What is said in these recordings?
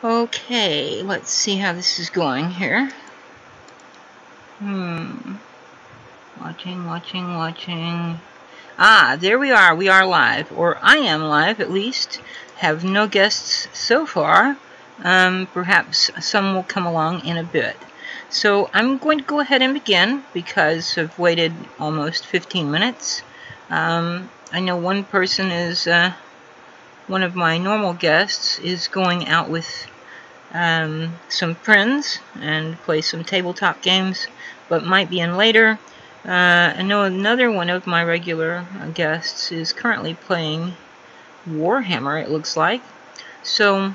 Okay, let's see how this is going here. Watching. Ah, there we are. We are live, or I am live at least. Have no guests so far. Perhaps some will come along in a bit. So I'm going to go ahead and begin because I've waited almost 15 minutes. I know one person is, one of my normal guests is going out with some friends and play some tabletop games, but might be in later. I know another one of my regular guests is currently playing Warhammer, it looks like. So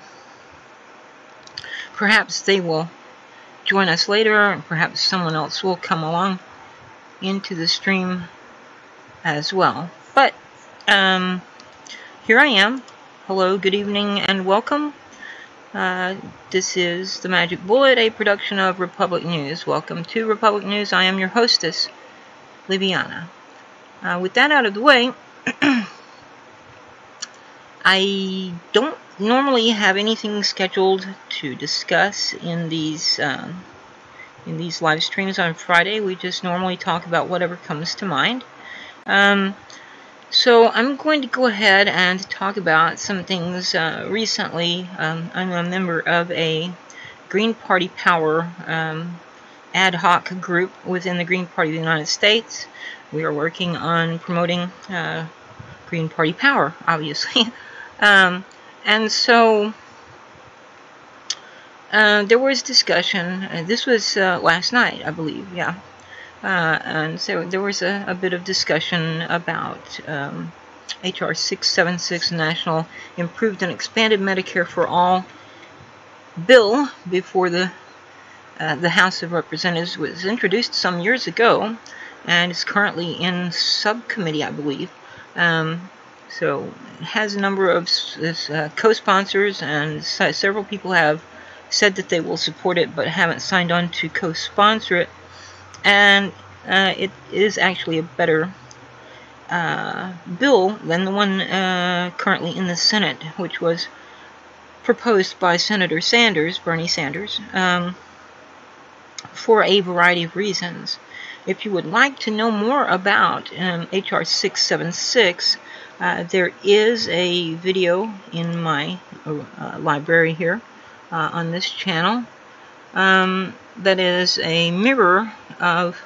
perhaps they will join us later, and perhaps someone else will come along into the stream as well. But here I am. Hello, good evening, and welcome. This is The Magic Bullet, a production of Republic News. Welcome to Republic News. I am your hostess, Liviana. With that out of the way, I don't normally have anything scheduled to discuss in these live streams on Friday. We just normally talk about whatever comes to mind. So I'm going to go ahead and talk about some things recently. I'm a member of a Green Party Power ad hoc group within the Green Party of the United States. We are working on promoting Green Party Power, obviously. And so there was discussion. This was last night, I believe, yeah. And so there was a bit of discussion about HR 676, National Improved and Expanded Medicare for All bill before the House of Representatives was introduced some years ago, and is currently in subcommittee, I believe. So it has a number of co-sponsors, and several people have said that they will support it but haven't signed on to co-sponsor it. And it is actually a better bill than the one currently in the Senate, which was proposed by Senator Sanders, Bernie Sanders, for a variety of reasons. If you would like to know more about HR 676, there is a video in my library here on this channel. That is a mirror of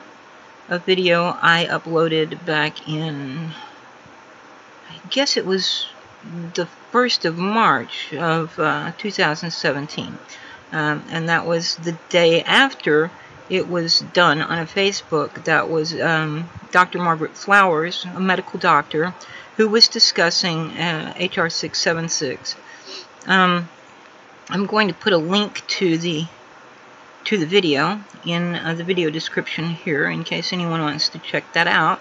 a video I uploaded back in, I guess it was the 1st of March of 2017. And that was the day after it was done on a Facebook. That was Dr. Margaret Flowers, a medical doctor, who was discussing HR 676. I'm going to put a link to the video in the video description here in case anyone wants to check that out.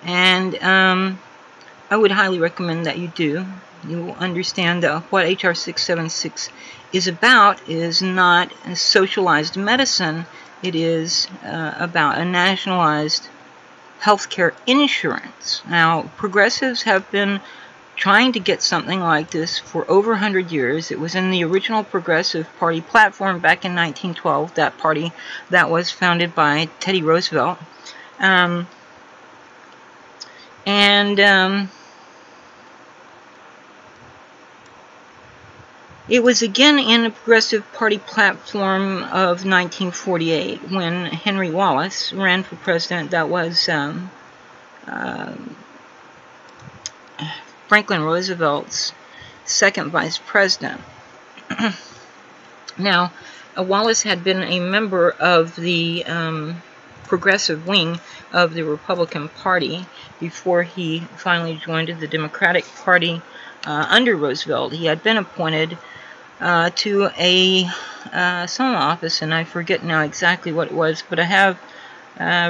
And I would highly recommend that you do. You will understand that what HR 676 is about is not a socialized medicine. It is about a nationalized healthcare insurance. Now, progressives have been trying to get something like this for over 100 years. It was in the original Progressive Party platform back in 1912, that party that was founded by Teddy Roosevelt. It was again in the Progressive Party platform of 1948 when Henry Wallace ran for president. That was Franklin Roosevelt's second vice president. Now, Wallace had been a member of the progressive wing of the Republican Party before he finally joined the Democratic Party under Roosevelt. He had been appointed to some office, and I forget now exactly what it was, but I have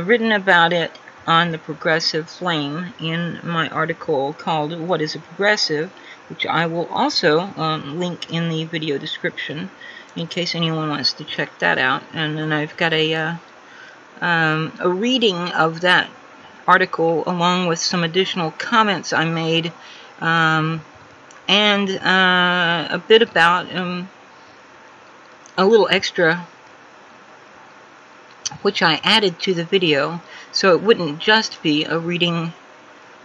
written about it on the Progressive Flame in my article called What is a Progressive, which I will also link in the video description in case anyone wants to check that out. And then I've got a reading of that article along with some additional comments I made, and a bit about a little extra, which I added to the video, so it wouldn't just be a reading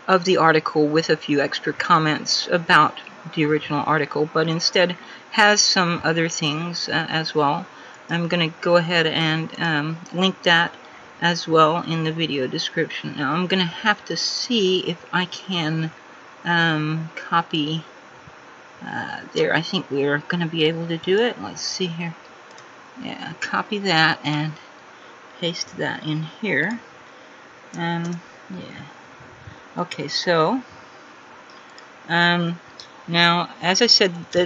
of the article with a few extra comments about the original article, but instead has some other things as well. I'm going to go ahead and link that as well in the video description. Now I'm going to have to see if I can copy there. I think we're going to be able to do it. Let's see here. Yeah, copy that and paste that in here. Yeah. Okay, so now, as I said, the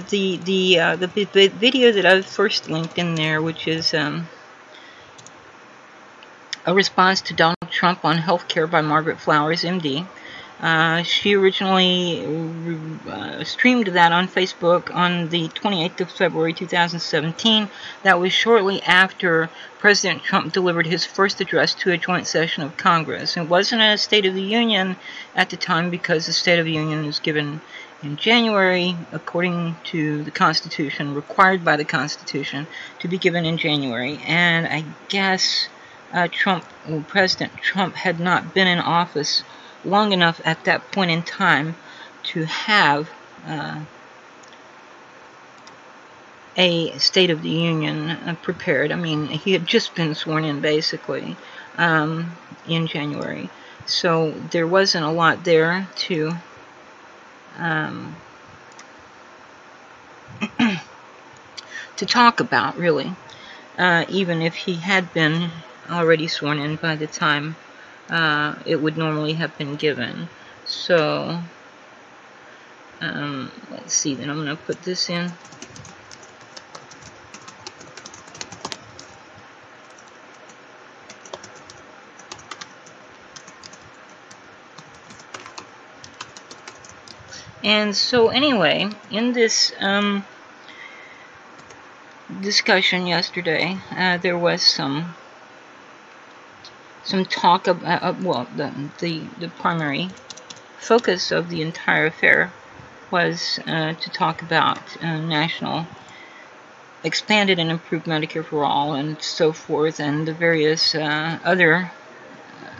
video that I first linked in there, which is a response to Donald Trump on healthcare by Margaret Flowers, MD. She originally streamed that on Facebook on the 28th of February 2017. That was shortly after President Trump delivered his first address to a joint session of Congress. It wasn't a State of the Union at the time because the State of the Union was given in January, according to the Constitution, required by the Constitution to be given in January. And I guess President Trump had not been in office long enough at that point in time to have a State of the Union prepared. I mean, he had just been sworn in, basically, in January. So there wasn't a lot there to to talk about, really, even if he had been already sworn in by the time it would normally have been given. So let's see, then I'm going to put this in. And so anyway, in this discussion yesterday, there was some talk about, well, the primary focus of the entire affair was to talk about National Expanded and Improved Medicare for All and so forth, and the various other,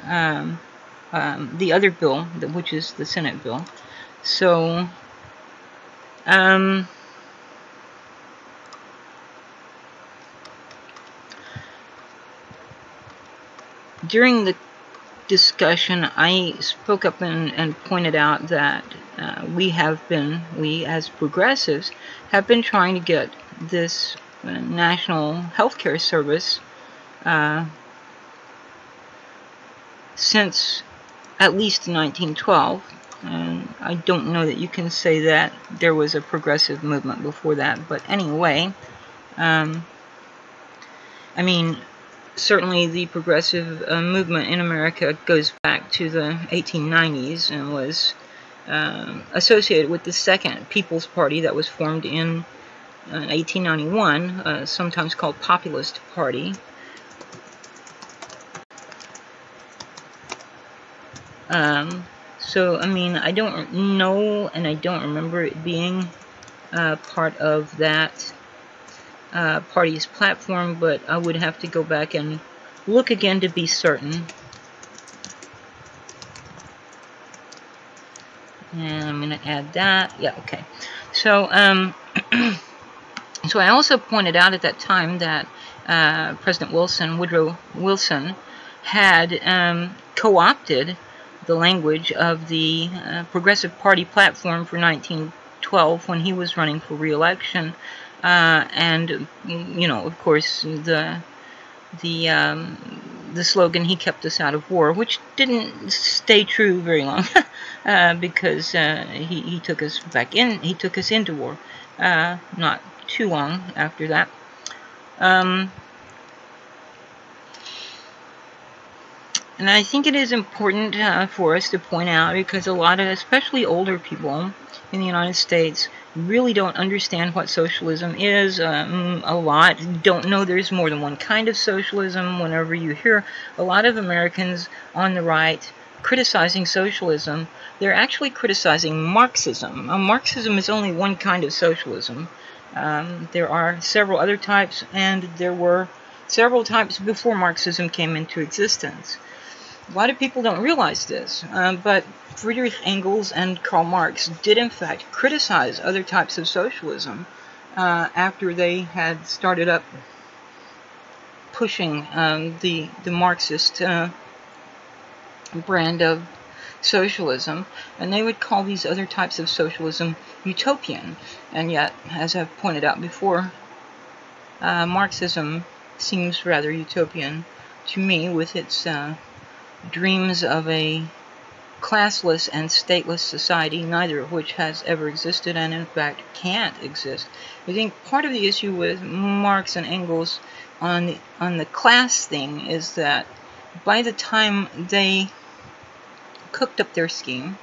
the other bill, which is the Senate bill. So, during the discussion, I spoke up and pointed out that we as progressives, have been trying to get this national healthcare service since at least 1912. And I don't know that you can say that there was a progressive movement before that, but anyway, I mean, certainly the progressive movement in America goes back to the 1890s and was associated with the Second People's Party that was formed in 1891, sometimes called Populist Party. So, I mean, I don't know, and I don't remember it being part of that party's platform, but I would have to go back and look again to be certain. And I'm going to add that. Yeah, okay. So, so I also pointed out at that time that President Woodrow Wilson, had co-opted the language of the Progressive Party platform for 1912 when he was running for re-election, and you know, of course, the slogan "He kept us out of war," which didn't stay true very long, because he took us back in. He took us into war, not too long after that. And I think it is important for us to point out, because a lot of, especially older people in the United States, really don't understand what socialism is. A lot don't know there's more than one kind of socialism. Whenever you hear a lot of Americans on the right criticizing socialism, they're actually criticizing Marxism. Marxism is only one kind of socialism. There are several other types, and there were several types before Marxism came into existence. A lot of people don't realize this, but Friedrich Engels and Karl Marx did in fact criticize other types of socialism after they had started up pushing the Marxist brand of socialism, and they would call these other types of socialism utopian. And yet, as I've pointed out before, Marxism seems rather utopian to me, with its dreams of a classless and stateless society, neither of which has ever existed and in fact can't exist. I think part of the issue with Marx and Engels on the class thing is that by the time they cooked up their scheme,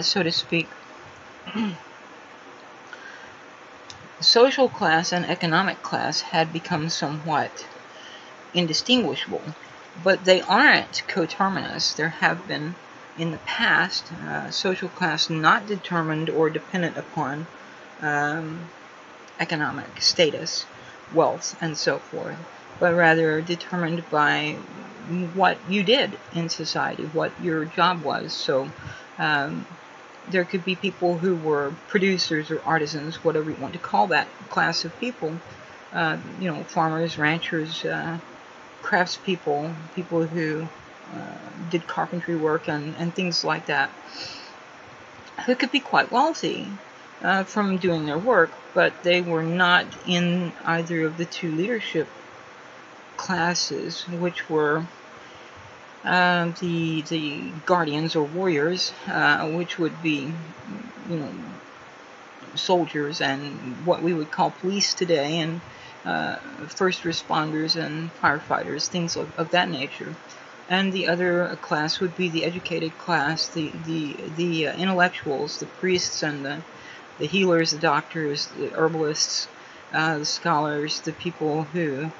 so to speak, social class and economic class had become somewhat indistinguishable. But they aren't coterminous. There have been, in the past, social class not determined or dependent upon economic status, wealth, and so forth, but rather determined by what you did in society, what your job was. So there could be people who were producers or artisans, whatever you want to call that class of people, farmers, ranchers, craftspeople, people who did carpentry work and things like that, who could be quite wealthy from doing their work, but they were not in either of the two leadership classes, which were the guardians or warriors, which would be, soldiers and what we would call police today, and first responders and firefighters, things of that nature. And the other class would be the educated class, the intellectuals, the priests and the healers, the doctors, the herbalists, the scholars, the people who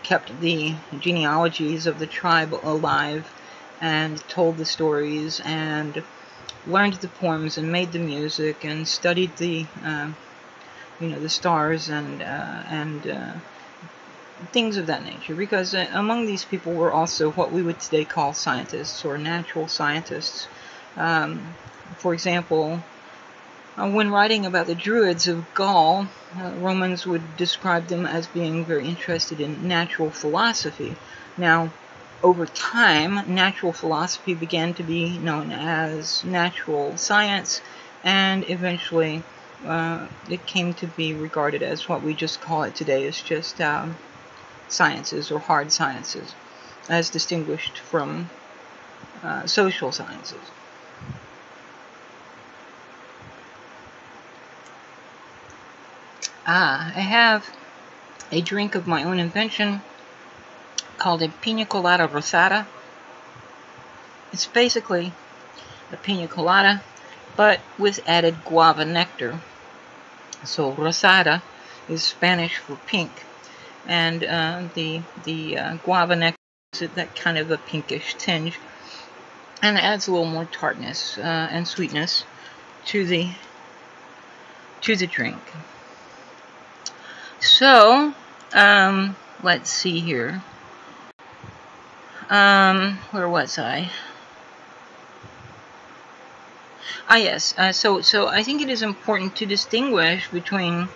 kept the genealogies of the tribe alive and told the stories and learned the poems and made the music and studied the the stars and things of that nature, because among these people were also what we would today call scientists or natural scientists. For example, when writing about the Druids of Gaul, Romans would describe them as being very interested in natural philosophy. Now, over time, natural philosophy began to be known as natural science, and eventually it came to be regarded as what we just call it today, as just sciences or hard sciences, as distinguished from social sciences. I have a drink of my own invention called a pina colada rosada. It's basically a pina colada, but with added guava nectar. So rosada is Spanish for pink, and the guava nectar is that kind of a pinkish tinge, and it adds a little more tartness and sweetness to the drink. So let's see here. Where was I? Yes. So I think it is important to distinguish between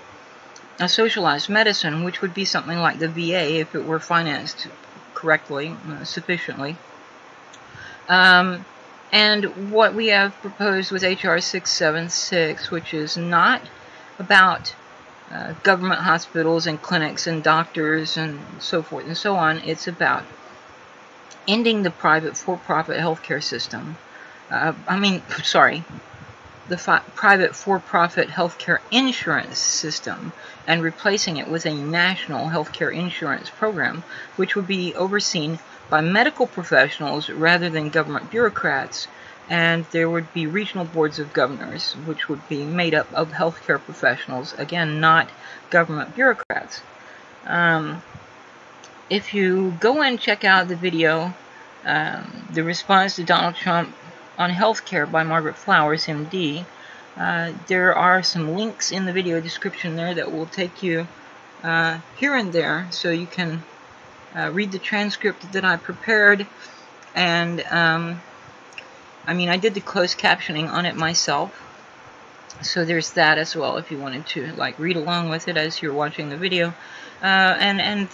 a socialized medicine, which would be something like the VA if it were financed correctly, sufficiently, and what we have proposed with HR 676, which is not about government hospitals and clinics and doctors and so forth and so on. It's about ending the private for-profit healthcare system. The private for-profit healthcare insurance system, and replacing it with a national healthcare insurance program, which would be overseen by medical professionals rather than government bureaucrats. And there would be regional boards of governors, which would be made up of healthcare professionals, again, not government bureaucrats. If you go and check out the video, the response to Donald Trump on healthcare by Margaret Flowers, MD, There are some links in the video description there that will take you here and there, so you can read the transcript that I prepared. And I mean, I did the closed captioning on it myself, so there's that as well if you wanted to like read along with it as you're watching the video. And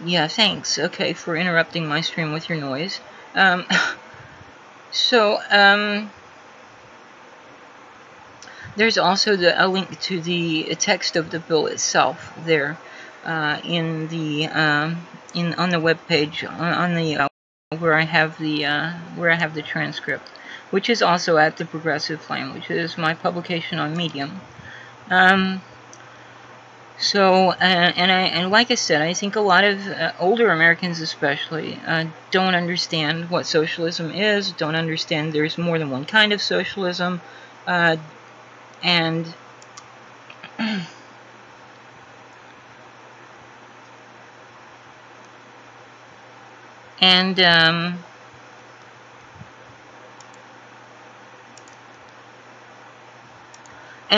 yeah, thanks. Okay, for interrupting my stream with your noise. There's also a link to the text of the bill itself there on the web page on the where I have the transcript, which is also at the Progressive Flame, which is my publication on Medium. And like I said, I think a lot of older Americans especially don't understand what socialism is, don't understand there's more than one kind of socialism, and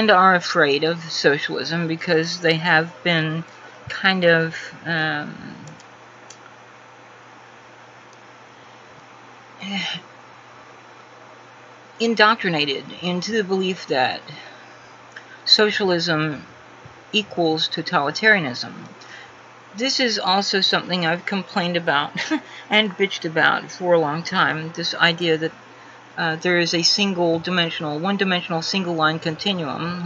are afraid of socialism because they have been kind of indoctrinated into the belief that socialism equals totalitarianism. This is also something I've complained about and bitched about for a long time, this idea that there is a one-dimensional single-line continuum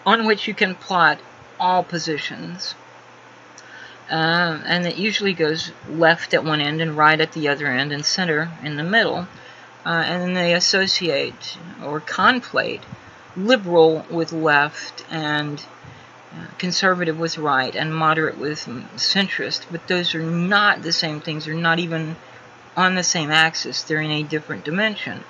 on which you can plot all positions, and it usually goes left at one end and right at the other end and center in the middle, and then they associate or conflate liberal with left and conservative with right and moderate with centrist, but those are not the same things. They're not even on the same axis. They're in a different dimension.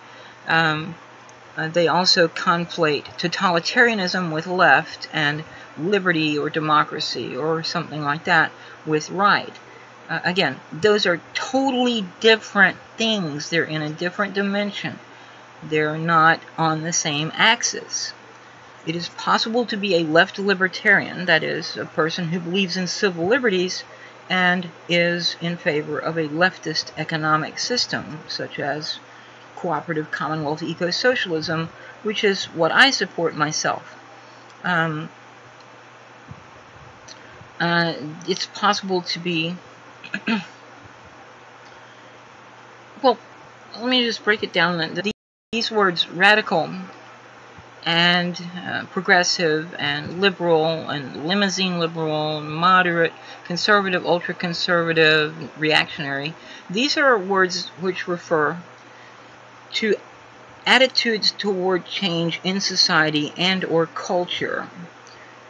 They also conflate totalitarianism with left and liberty or democracy or something like that with right. Again, those are totally different things. They're in a different dimension. They're not on the same axis. It is possible to be a left libertarian, that is, a person who believes in civil liberties and is in favor of a leftist economic system, such as cooperative commonwealth eco-socialism, which is what I support myself. It's possible to be well, let me just break it down. These words, radical and progressive and liberal and limousine liberal, moderate, conservative, ultra-conservative, reactionary, these are words which refer to attitudes toward change in society and or culture.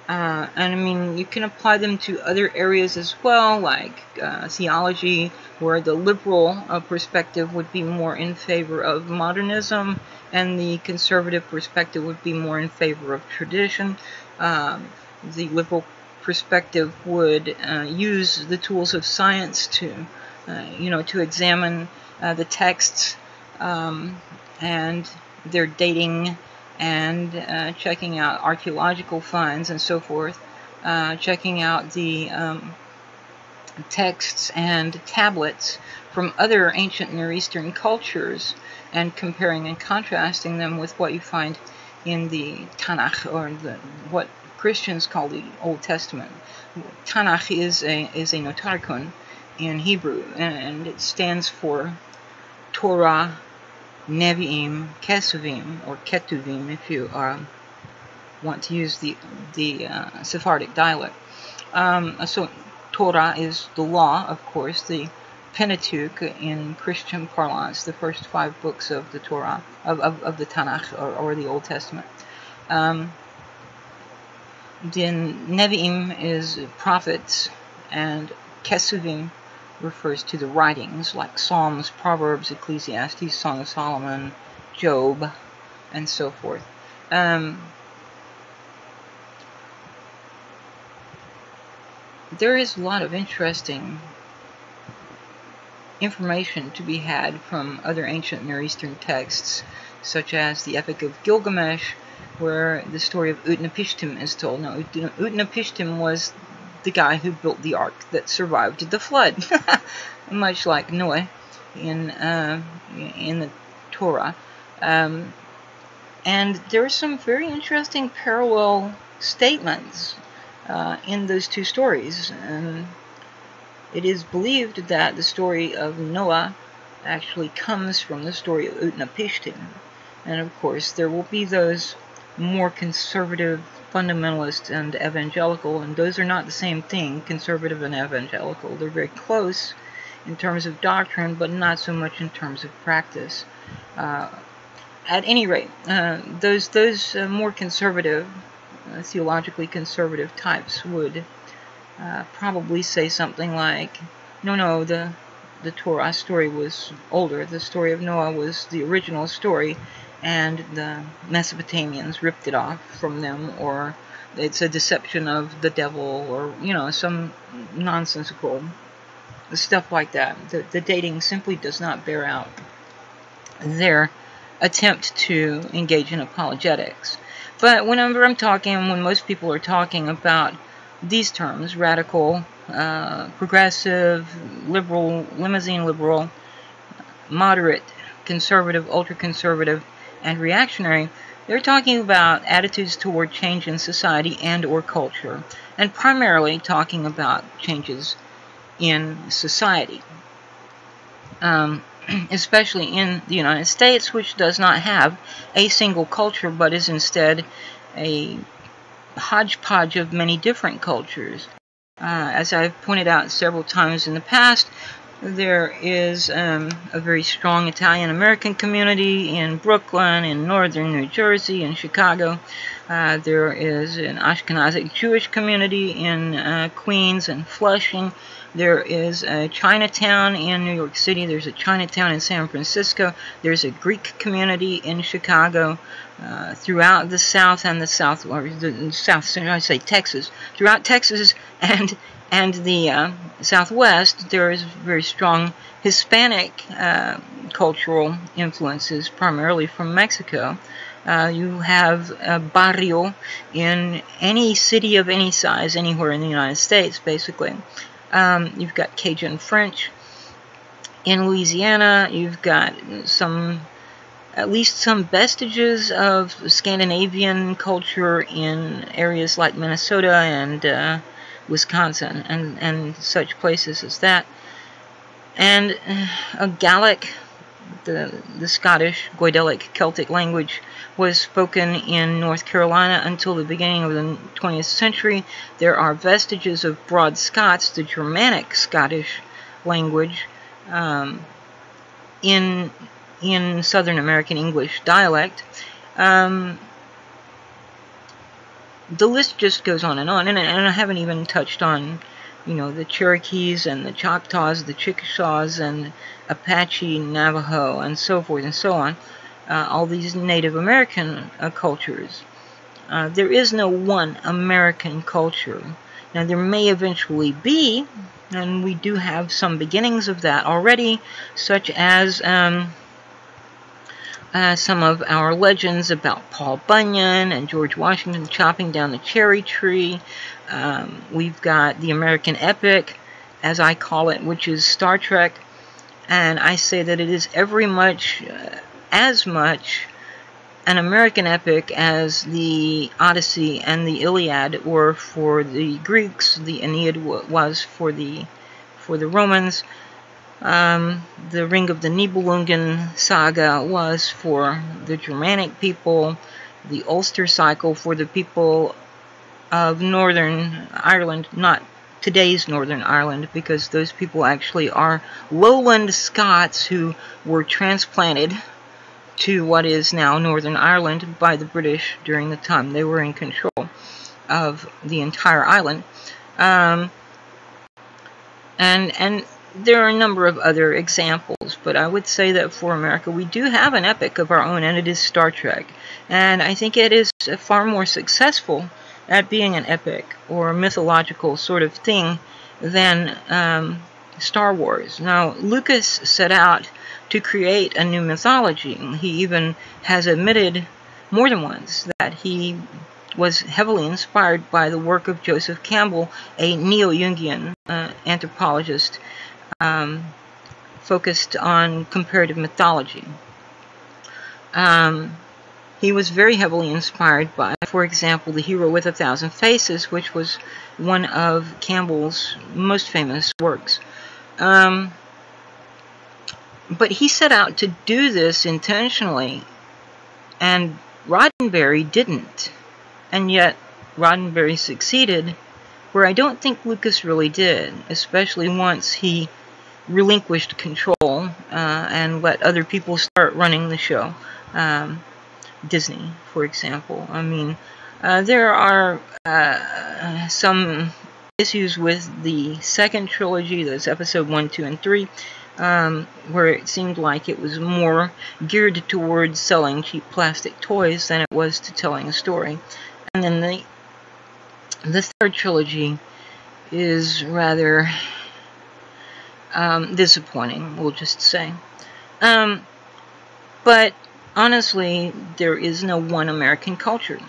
And I mean, you can apply them to other areas as well, like theology, where the liberal perspective would be more in favor of modernism, and the conservative perspective would be more in favor of tradition. The liberal perspective would use the tools of science to examine the texts and their dating, and checking out archaeological finds and so forth, checking out the texts and tablets from other ancient Near Eastern cultures and comparing and contrasting them with what you find in the Tanakh, or what Christians call the Old Testament. Tanakh is a notarikon in Hebrew, and it stands for Torah, Nevi'im, Kesuvim, or Ketuvim, if you want to use the Sephardic dialect. So Torah is the law, of course, the Pentateuch in Christian parlance, the first 5 books of the Torah, of the Tanakh, or the Old Testament. Then Nevi'im is prophets, and Kesuvim refers to the writings like Psalms, Proverbs, Ecclesiastes, Song of Solomon, Job, and so forth. There is a lot of interesting information to be had from other ancient Near Eastern texts, such as the Epic of Gilgamesh, where the story of Utnapishtim is told. Now, Utnapishtim was the guy who built the ark that survived the flood, much like Noah in the Torah. And there are some very interesting parallel statements in those two stories. It is believed that the story of Noah actually comes from the story of Utnapishtim. And of course, there will be those more conservative, fundamentalist, and evangelical, and those are not the same thing, conservative and evangelical. They're very close in terms of doctrine, but not so much in terms of practice. At any rate, those more conservative, theologically conservative types would probably say something like, no, the Torah story was older. The story of Noah was the original story, and the Mesopotamians ripped it off from them, or it's a deception of the devil, or, some nonsensical stuff like that. The dating simply does not bear out their attempt to engage in apologetics. But whenever when most people are talking about these terms, radical, progressive, liberal, limousine liberal, moderate, conservative, ultra-conservative, and reactionary, they're talking about attitudes toward change in society and or culture, and primarily talking about changes in society, especially in the United States, which does not have a single culture, but is instead a hodgepodge of many different cultures. As I've pointed out several times in the past, there is a very strong Italian-American community in Brooklyn, in northern New Jersey, in Chicago. There is an Ashkenazic Jewish community in Queens and Flushing. There is a Chinatown in New York City. There's a Chinatown in San Francisco. There's a Greek community in Chicago. Throughout the South and the South, or the South, I say Texas. Throughout Texas and the Southwest, there is very strong Hispanic cultural influences, primarily from Mexico. You have a barrio in any city of any size, anywhere in the United States, basically. You've got Cajun French in Louisiana. You've got at least some vestiges of Scandinavian culture in areas like Minnesota and Wisconsin and such places as that. And a Gaelic, the Scottish, Goidelic Celtic language, was spoken in North Carolina until the beginning of the 20th century. There are vestiges of Broad Scots, the Germanic Scottish language, in Southern American English dialect. The list just goes on, and I haven't even touched on, the Cherokees and the Choctaws, the Chickasaws and Apache, Navajo, and so forth and so on. All these Native American cultures. There is no one American culture. Now, there may eventually be, and we do have some beginnings of that already, such as some of our legends about Paul Bunyan and George Washington chopping down the cherry tree. We've got the American epic, as I call it, which is Star Trek, and I say that it is as much an American epic as the Odyssey and the Iliad were for the Greeks, the Aeneid was for the Romans. The Ring of the Nibelungen saga was for the Germanic people, the Ulster cycle for the people of Northern Ireland, not today's Northern Ireland, because those people actually are lowland Scots who were transplanted to what is now Northern Ireland by the British during the time they were in control of the entire island. And there are a number of other examples, but I would say that for America we do have an epic of our own, and it is Star Trek. And I think it is far more successful at being an epic or a mythological sort of thing than Star Wars. Now, Lucas set out to create a new mythology. He even has admitted more than once that he was heavily inspired by the work of Joseph Campbell, a neo-Jungian anthropologist focused on comparative mythology. He was very heavily inspired by, for example, The Hero with 1,000 Faces, which was one of Campbell's most famous works. But he set out to do this intentionally, and Roddenberry didn't. And yet, Roddenberry succeeded, where I don't think Lucas really did, especially once he relinquished control and let other people start running the show. Disney, for example. I mean, there are some issues with the second trilogy, that's episode 1, 2, and 3, where it seemed like it was more geared towards selling cheap plastic toys than it was to telling a story. And then the third trilogy is rather disappointing, we'll just say. But honestly, there is no one American culture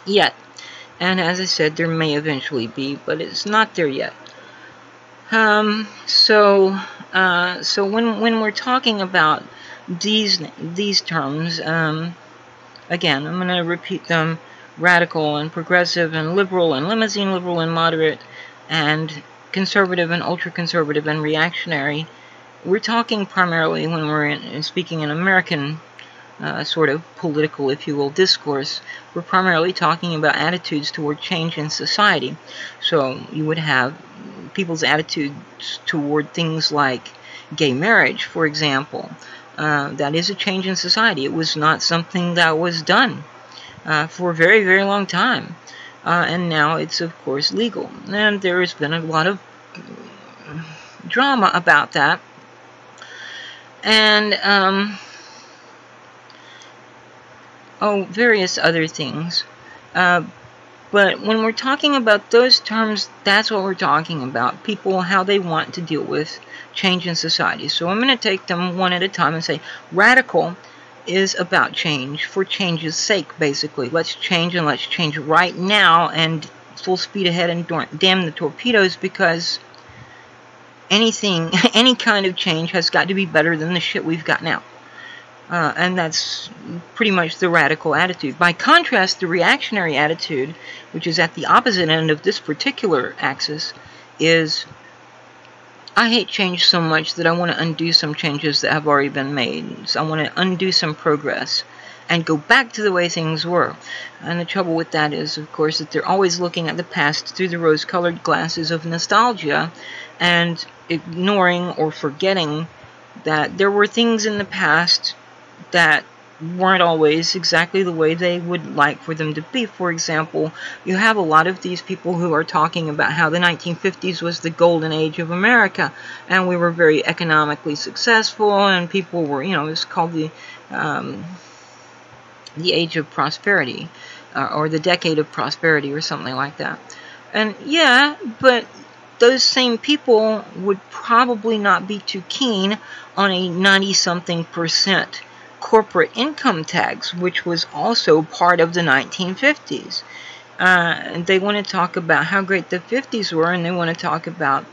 yet. And as I said, there may eventually be, but it's not there yet. So when we're talking about these terms, again, I'm going to repeat them: radical and progressive and liberal and limousine liberal and moderate and conservative and ultra-conservative and reactionary. We're talking primarily, when we're speaking in American sort of political, if you will, discourse, we're primarily talking about attitudes toward change in society. So you would have people's attitudes toward things like gay marriage, for example. That is a change in society. It was not something that was done for a very, very long time. And now it's, of course, legal. And there has been a lot of drama about that. And various other things. But when we're talking about those terms, that's what we're talking about. People, how they want to deal with change in society. So I'm going to take them one at a time and say, radical is about change for change's sake, basically. Let's change, and let's change right now and full speed ahead and damn the torpedoes, because anything, any kind of change has got to be better than the shit we've got now. And that's pretty much the radical attitude. By contrast, the reactionary attitude, which is at the opposite end of this particular axis, is I hate change so much that I want to undo some changes that have already been made. So I want to undo some progress and go back to the way things were. And the trouble with that is, of course, that they're always looking at the past through the rose-colored glasses of nostalgia and ignoring or forgetting that there were things in the past that weren't always exactly the way they would like for them to be. For example, you have a lot of these people who are talking about how the 1950s was the golden age of America, and we were very economically successful, and people were, you know, it's called the age of prosperity, or the decade of prosperity, or something like that. And yeah, but those same people would probably not be too keen on a 90-something% corporate income tax, which was also part of the 1950s. They want to talk about how great the 50s were, and they want to talk about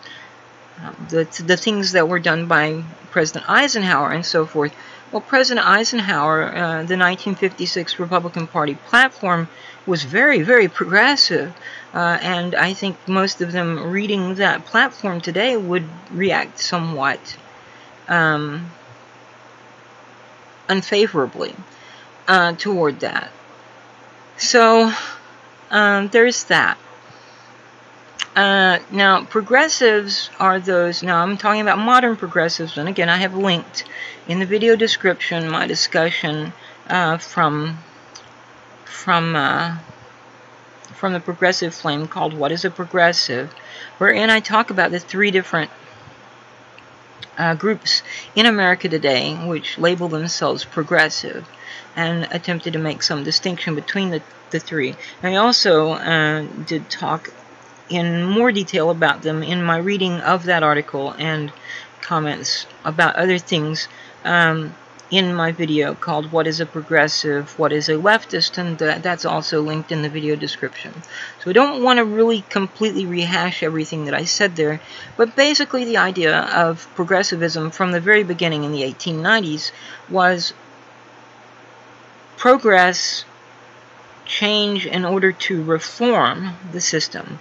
the things that were done by President Eisenhower and so forth. Well, President Eisenhower, the 1956 Republican Party platform was very, very progressive, and I think most of them reading that platform today would react somewhat unfavorably toward that. So there's that. Now, progressives are those, now I'm talking about modern progressives, and again, I have linked in the video description my discussion from the Progressive Flame called What is a Progressive, wherein I talk about the three different groups in America today which label themselves progressive, and attempted to make some distinction between the three. And I also did talk in more detail about them in my reading of that article and comments about other things in my video called What is a Progressive, What is a Leftist, and that's also linked in the video description. So I don't want to really completely rehash everything that I said there, but basically the idea of progressivism from the very beginning in the 1890s was progress, change in order to reform the system,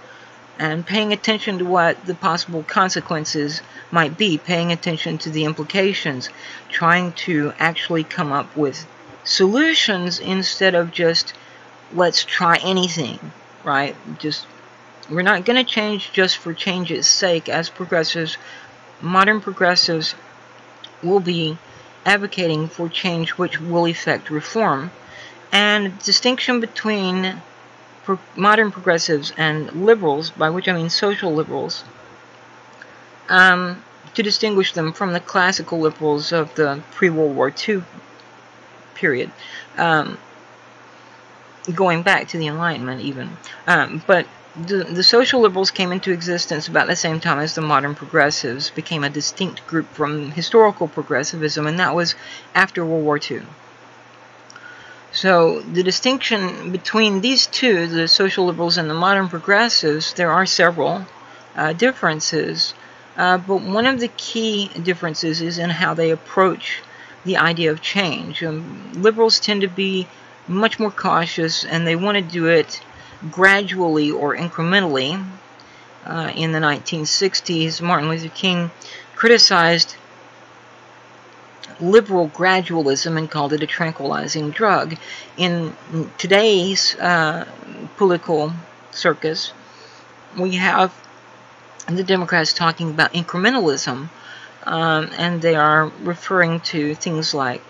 and paying attention to what the possible consequences might be, paying attention to the implications, trying to actually come up with solutions instead of just let's try anything, right? Just we're not going to change just for change's sake. As progressives, modern progressives will be advocating for change which will effect reform. And distinction between modern progressives and liberals, by which I mean social liberals, to distinguish them from the classical liberals of the pre-World War II period, going back to the Enlightenment even. But the social liberals came into existence about the same time as the modern progressives became a distinct group from historical progressivism, and that was after World War II. So the distinction between these two, the social liberals and the modern progressives, there are several differences, but one of the key differences is in how they approach the idea of change. Liberals tend to be much more cautious, and they want to do it gradually or incrementally. In the 1960s, Martin Luther King criticized liberal gradualism and called it a tranquilizing drug. In today's political circus, we have the Democrats talking about incrementalism, and they are referring to things like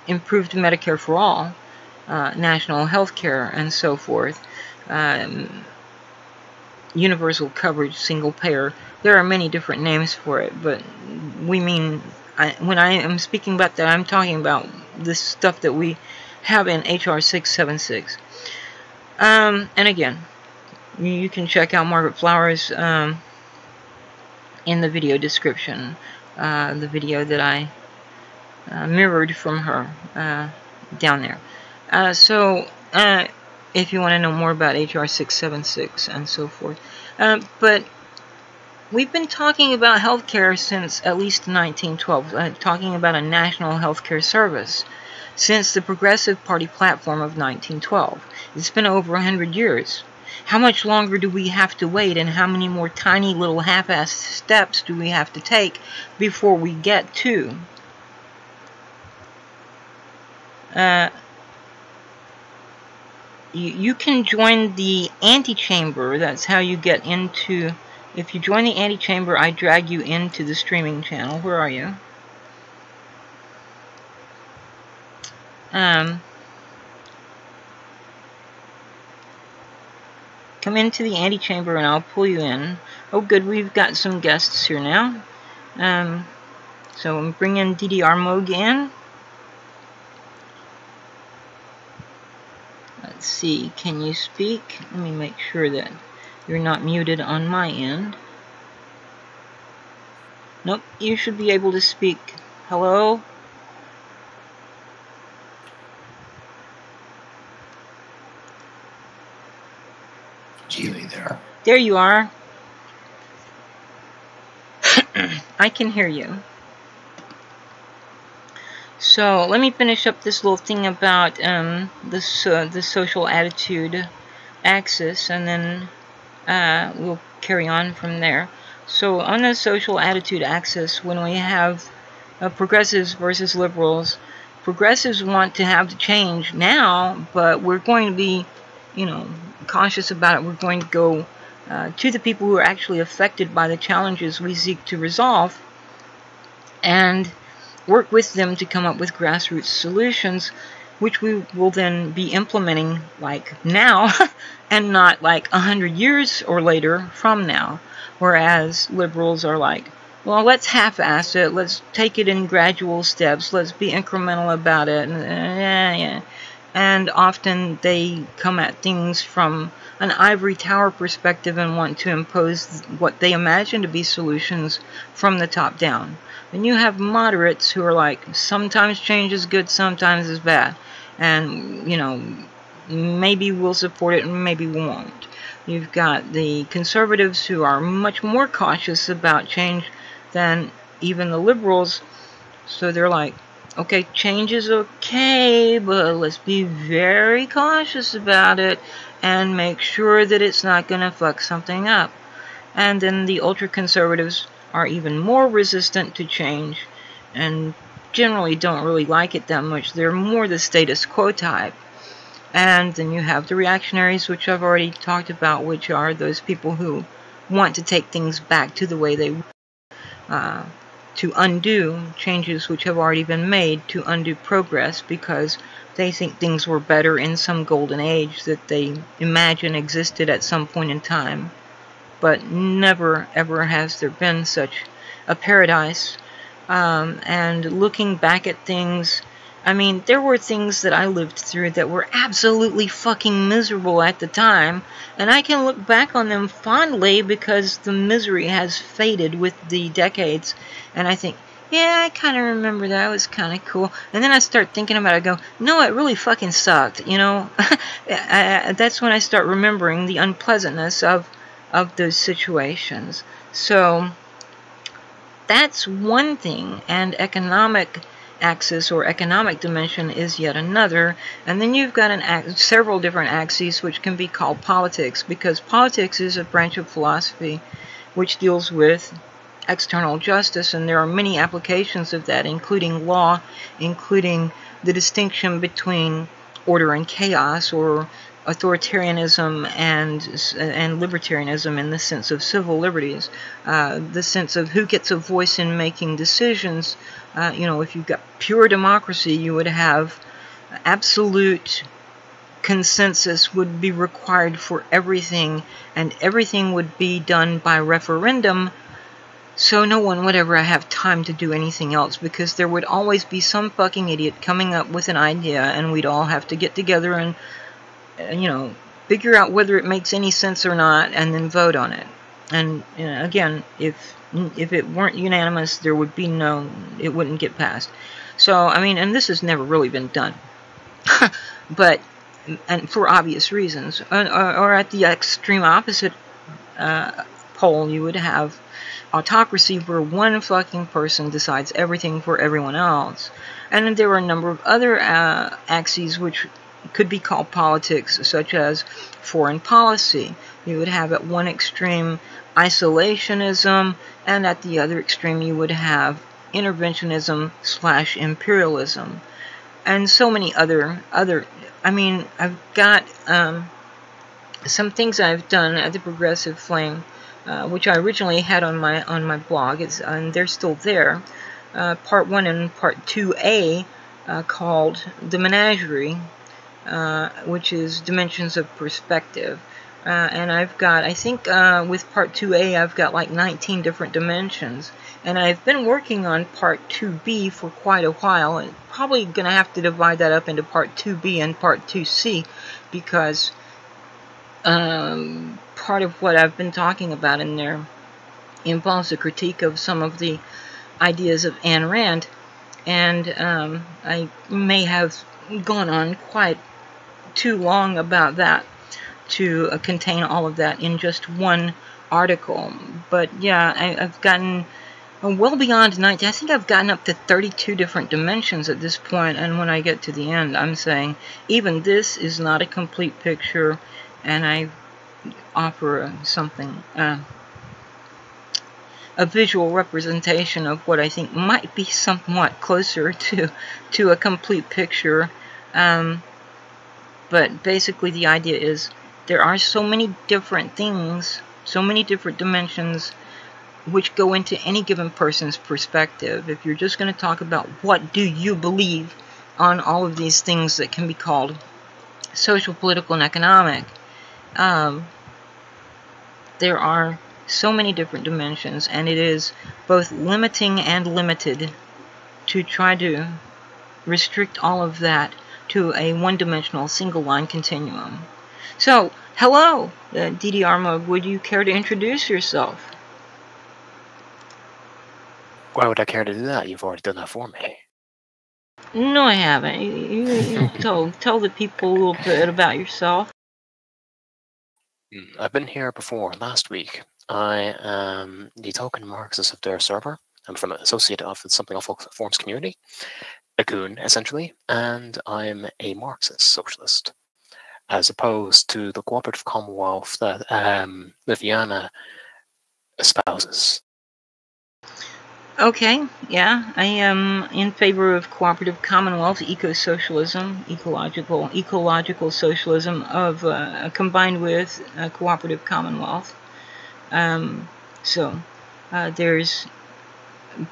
improved Medicare for all, national health care, and so forth, universal coverage, single payer. There are many different names for it, but we mean, when I am speaking about that, I'm talking about this stuff that we have in HR 676. And again, you can check out Margaret Flowers in the video description, the video that I mirrored from her down there. So if you want to know more about HR 676 and so forth. But we've been talking about healthcare since at least 1912, talking about a national healthcare service since the Progressive Party platform of 1912. It's been over 100 years. How much longer do we have to wait, and how many more tiny little half-assed steps do we have to take before we get to you can join the antechamber. That's how you get into. If you join the antechamber, I drag you into the streaming channel. Where are you? Come into the antechamber and I'll pull you in. Oh good, we've got some guests here now. So I'm bringing DDR Mog in. Let's see, can you speak? Let me make sure that you're not muted on my end. Nope, you should be able to speak. Hello? Geely there. There you are. I can hear you. So let me finish up this little thing about the social attitude axis, and then we'll carry on from there. So on the social attitude axis, when we have progressives versus liberals, progressives want to have the change now, but we're going to be, cautious about it. We're going to go to the people who are actually affected by the challenges we seek to resolve, and work with them to come up with grassroots solutions, which we will then be implementing like now and not like 100 years or later from now. Whereas liberals are like, well, let's half-ass it, let's take it in gradual steps, let's be incremental about it, and often they come at things from an ivory tower perspective and want to impose what they imagine to be solutions from the top down. Then you have moderates who are like, sometimes change is good, sometimes is bad, and you know, maybe we'll support it and maybe we won't. You've got the conservatives who are much more cautious about change than even the liberals, so they're like, okay, change is okay, but let's be very cautious about it and make sure that it's not going to fuck something up. And then the ultra-conservatives are even more resistant to change and generally don't really like it that much. They're more the status quo type. And then you have the reactionaries, which I've already talked about, which are those people who want to take things back to the way they were. To undo changes which have already been made, to undo progress, because they think things were better in some golden age that they imagine existed at some point in time. But never ever has there been such a paradise. And looking back at things, I mean, there were things that I lived through that were absolutely fucking miserable at the time, and I can look back on them fondly because the misery has faded with the decades, and I think, yeah, I kind of remember that, it was kind of cool, and then I start thinking about it, I go, no, it really fucking sucked, you know. That's when I start remembering the unpleasantness of those situations. So that's one thing, and economic axis or economic dimension is yet another. And then you've got several different axes which can be called politics, because politics is a branch of philosophy which deals with external justice, and there are many applications of that, including law, including the distinction between order and chaos, or authoritarianism and libertarianism in the sense of civil liberties, the sense of who gets a voice in making decisions. You know, if you've got pure democracy, you would have absolute consensus would be required for everything, and everything would be done by referendum, so no one would ever have time to do anything else, because there would always be some fucking idiot coming up with an idea, and we'd all have to get together and you know, figure out whether it makes any sense or not, and then vote on it. And you know, again, if it weren't unanimous, there would be it wouldn't get passed. So I mean, and this has never really been done, but and for obvious reasons. Or at the extreme opposite pole, you would have autocracy, where one fucking person decides everything for everyone else. And then there are a number of other axes which could be called politics, such as foreign policy. You would have at one extreme isolationism, and at the other extreme you would have interventionism/imperialism, and so many other. I mean, I've got some things I've done at the Progressive Flame, which I originally had on my blog. And they're still there. Part 1 and Part 2A, called The Menagerie, which is Dimensions of Perspective. And I've got, I think with Part 2A, I've got like 19 different dimensions. And I've been working on Part 2B for quite a while, and probably going to have to divide that up into Part 2B and Part 2C, because part of what I've been talking about in there involves a critique of some of the ideas of Ayn Rand, and I may have gone on quite too long about that to contain all of that in just one article. But yeah, I've gotten well beyond 19. I think I've gotten up to 32 different dimensions at this point, and when I get to the end, I'm saying even this is not a complete picture, and I offer something, a visual representation of what I think might be somewhat closer to a complete picture. But basically the idea is there are so many different things, so many different dimensions which go into any given person's perspective. If you're just going to talk about what do you believe on all of these things that can be called social, political, and economic, there are so many different dimensions, and it is both limiting and limited to try to restrict all of that to a one-dimensional single-line continuum. So, hello, DDR Mog, would you care to introduce yourself? Why would I care to do that? You've already done that for me. No, I haven't. You tell the people a little bit about yourself. I've been here before last week. I am the token Marxist of their server. I'm from an associate of something of forms community, a goon essentially, and I'm a Marxist socialist, as opposed to the cooperative commonwealth that Liviana espouses. Okay, yeah, I am in favor of cooperative commonwealth, eco-socialism, ecological socialism of combined with cooperative commonwealth.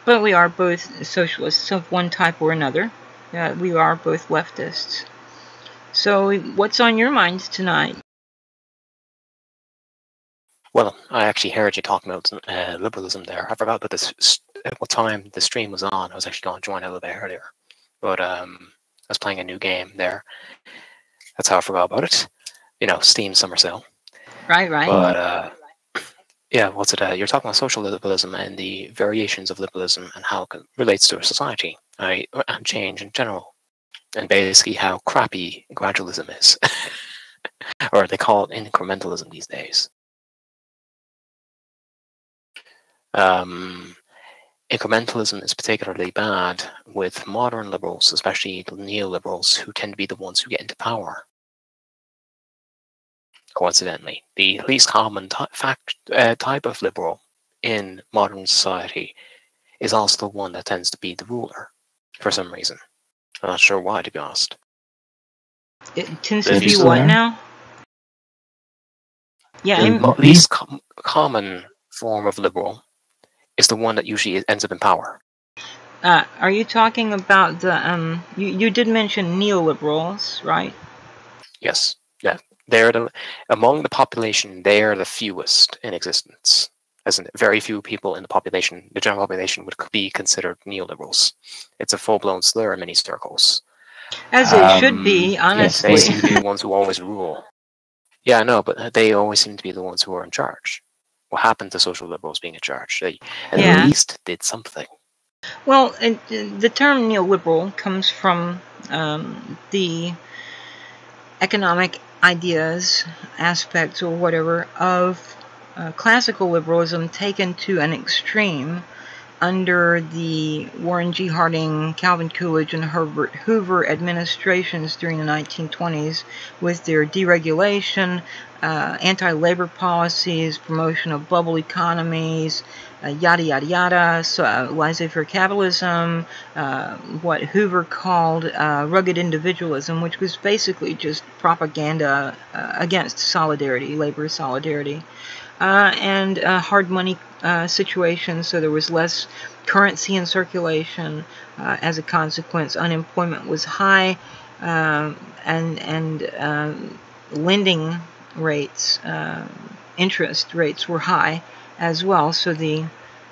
But we are both socialists of one type or another. We are both leftists. So, what's on your mind tonight? Well, I actually heard you talking about liberalism there. I forgot about this. At what time the stream was on. I was actually going to join a little bit earlier, but I was playing a new game there. That's how I forgot about it. You know, Steam Summer Sale. Right. But yeah, what's it? You're talking about social liberalism and the variations of liberalism and how it relates to a society, and change in general, and basically how crappy gradualism is, or they call it incrementalism these days. Incrementalism is particularly bad with modern liberals, especially neoliberals, who tend to be the ones who get into power. Coincidentally, the least common type of liberal in modern society is also the one that tends to be the ruler, for some reason. I'm not sure why, to be honest. It tends to be what now? Yeah, the least common form of liberal is the one that usually ends up in power. Are you talking about the you did mention neoliberals, right? Yes. Yeah. They're among the population, they are the fewest in existence. As in, very few people in the population, the general population, would be considered neoliberals. It's a full-blown slur in many circles. As it should be, honestly. Yes, they seem to be the ones who always rule. Yeah, I know, but they always seem to be the ones who are in charge. What happened to social liberals being in charge? They at least did something. Well, the term neoliberal comes from the economic ideas, aspects, or whatever of classical liberalism taken to an extreme under the Warren G. Harding, Calvin Coolidge, and Herbert Hoover administrations during the 1920s with their deregulation, anti-labor policies, promotion of bubble economies, yada yada yada, so, laissez-faire capitalism, what Hoover called rugged individualism, which was basically just propaganda against solidarity, labor solidarity. And hard money situation, so there was less currency in circulation. As a consequence, unemployment was high, and lending rates, interest rates were high as well. So the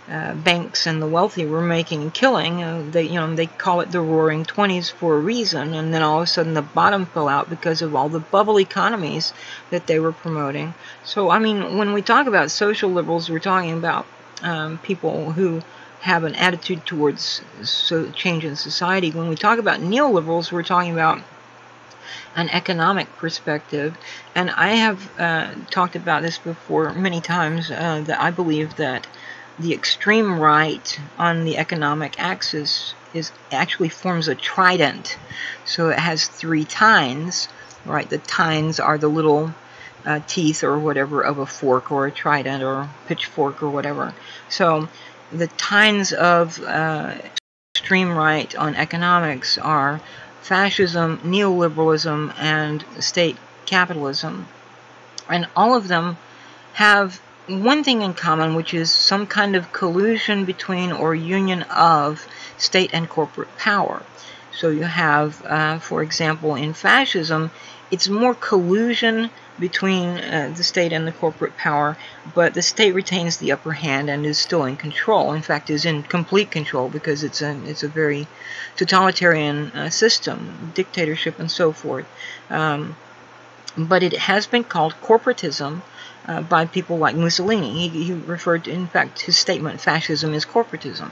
banks and the wealthy were making a killing. They call it the Roaring '20s for a reason, and then all of a sudden the bottom fell out because of all the bubble economies that they were promoting. So, I mean, when we talk about social liberals, we're talking about people who have an attitude towards change in society. When we talk about neoliberals, we're talking about an economic perspective, and I have talked about this before many times, that I believe that the extreme right on the economic axis actually forms a trident. So it has three tines, right? The tines are the little teeth or whatever of a fork or a trident or pitchfork or whatever. So the tines of extreme right on economics are fascism, neoliberalism, and state capitalism. And all of them have one thing in common, which is some kind of collusion between or union of state and corporate power. So you have, for example, in fascism, it's more collusion between the state and the corporate power, but the state retains the upper hand and is still in control. In fact, is in complete control because it's a very totalitarian system, dictatorship, and so forth. But it has been called corporatism by people like Mussolini. He referred to, in fact, his statement, fascism is corporatism.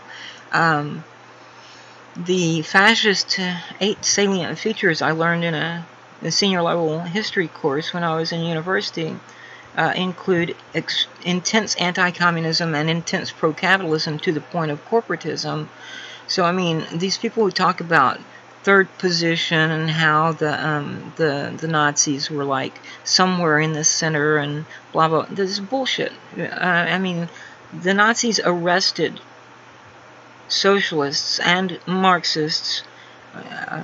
The fascist 8 salient features I learned in a senior level history course when I was in university include intense anti-communism and intense pro-capitalism to the point of corporatism. So, I mean, these people who talk about third position and how the Nazis were like somewhere in the center and blah blah, this is bullshit. I mean, the Nazis arrested socialists and Marxists,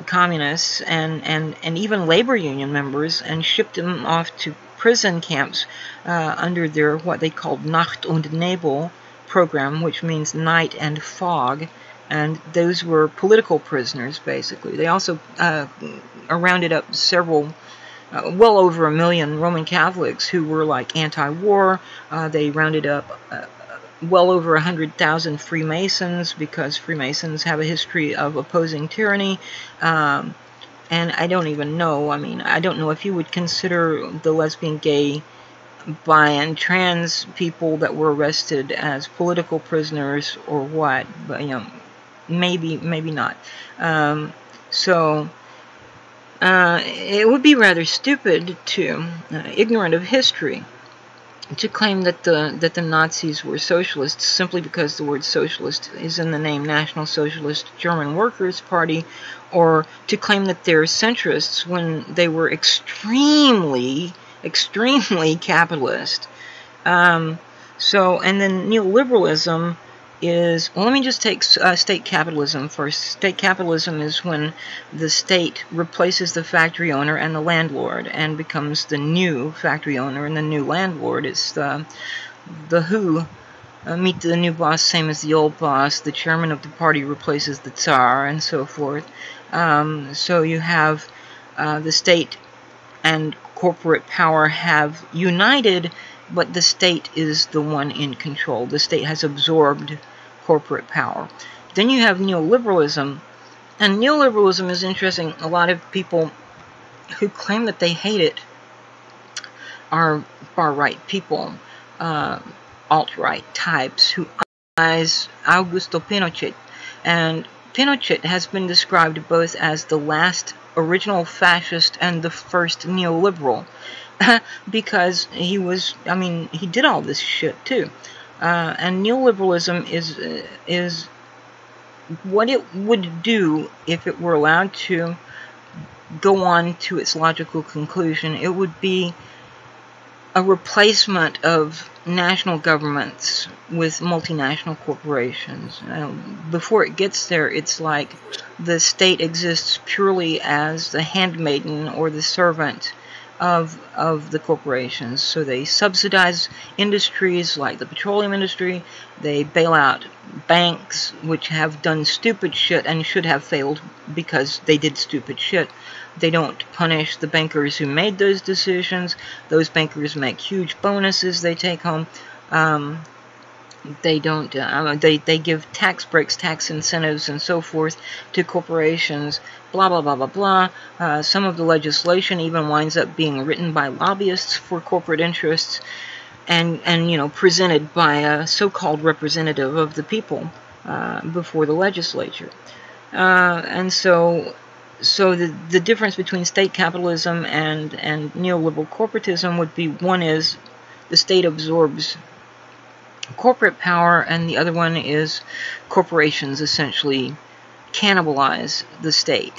communists, and even labor union members, and shipped them off to prison camps under their what they called Nacht und Nebel program, which means night and fog. And those were political prisoners, basically. They also rounded up several, well over 1 million Roman Catholics who were like anti-war. They rounded up well over 100,000 Freemasons, because Freemasons have a history of opposing tyranny. And I don't even know, I mean, I don't know if you would consider the lesbian, gay, bi, and trans people that were arrested as political prisoners or what, but, you know, maybe not. It would be rather stupid to, ignorant of history, to claim that the Nazis were socialists simply because the word socialist is in the name National Socialist German Workers' Party, or to claim that they're centrists when they were extremely capitalist. And then neoliberalism is, well, let me just take state capitalism first. State capitalism is when the state replaces the factory owner and the landlord and becomes the new factory owner and the new landlord. It's the WHO, meet the new boss, same as the old boss. The chairman of the party replaces the Tsar, and so forth. So you have the state and corporate power have united, but the state is the one in control. The state has absorbed corporate power. Then you have neoliberalism, and neoliberalism is interesting. A lot of people who claim that they hate it are far-right people, alt-right types who idolize Augusto Pinochet. And Pinochet has been described both as the last original fascist and the first neoliberal, because he was, I mean, he did all this shit too. And neoliberalism is what it would do if it were allowed to go on to its logical conclusion. It would be a replacement of national governments with multinational corporations. Before it gets there, it's like the state exists purely as the handmaiden or the servant of the corporations. So they subsidize industries like the petroleum industry. They bail out banks which have done stupid shit and should have failed because they did stupid shit. They don't punish the bankers who made those decisions. Those bankers make huge bonuses they take home. They don't. They give tax breaks, tax incentives, and so forth to corporations. Blah blah blah blah blah. Some of the legislation even winds up being written by lobbyists for corporate interests, and you know, presented by a so-called representative of the people before the legislature. And so the difference between state capitalism and neoliberal corporatism would be, one is the state absorbs corporate power, and the other one is corporations essentially cannibalize the state.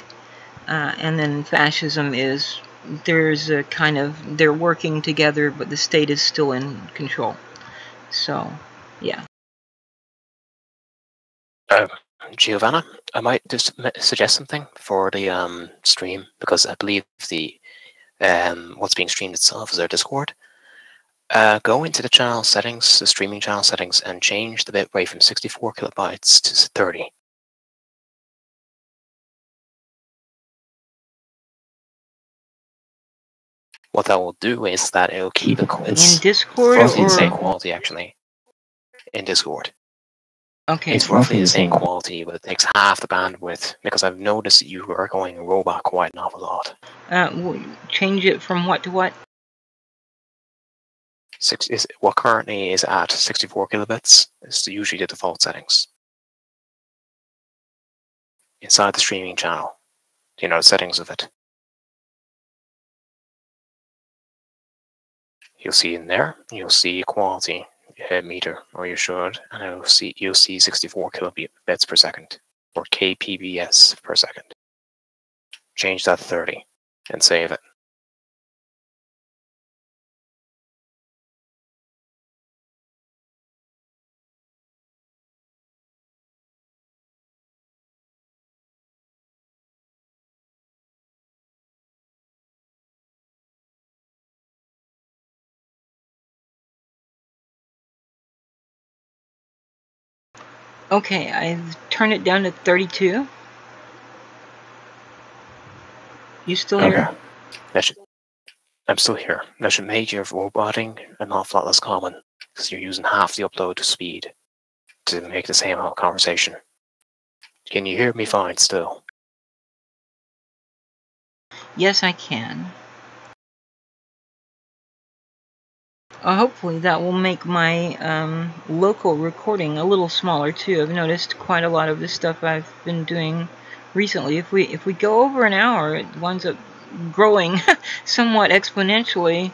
And then fascism is, there's a kind of, they're working together, but the state is still in control. So, yeah. Giovanna, I might just suggest something for the stream, because I believe the what's being streamed itself is our Discord. Go into the channel settings, the streaming channel settings, and change the bitrate from 64 kilobytes to 30. what that will do is that it'll keep it. It's in Discord roughly or the same quality, actually. In Discord. okay. It's roughly the same quality, but it takes half the bandwidth, because I've noticed that you are going robot quite an awful lot. Change it from what to what? What currently is at 64 kilobits is usually the default settings. Inside the streaming channel. You know, the settings of it. You'll see in there, you'll see quality meter, or you should, and you'll see 64 kilobits per second, or kbps per second. Change that to 30 and save it. Okay, I've turned it down to 32. You still here? I'm still here. That should make your roboting an awful lot less common, because you're using half the upload speed to make the same conversation. Can you hear me fine still? Yes, I can. Hopefully that will make my local recording a little smaller too. I've noticed quite a lot of the stuff I've been doing recently. If we go over an hour, it winds up growing somewhat exponentially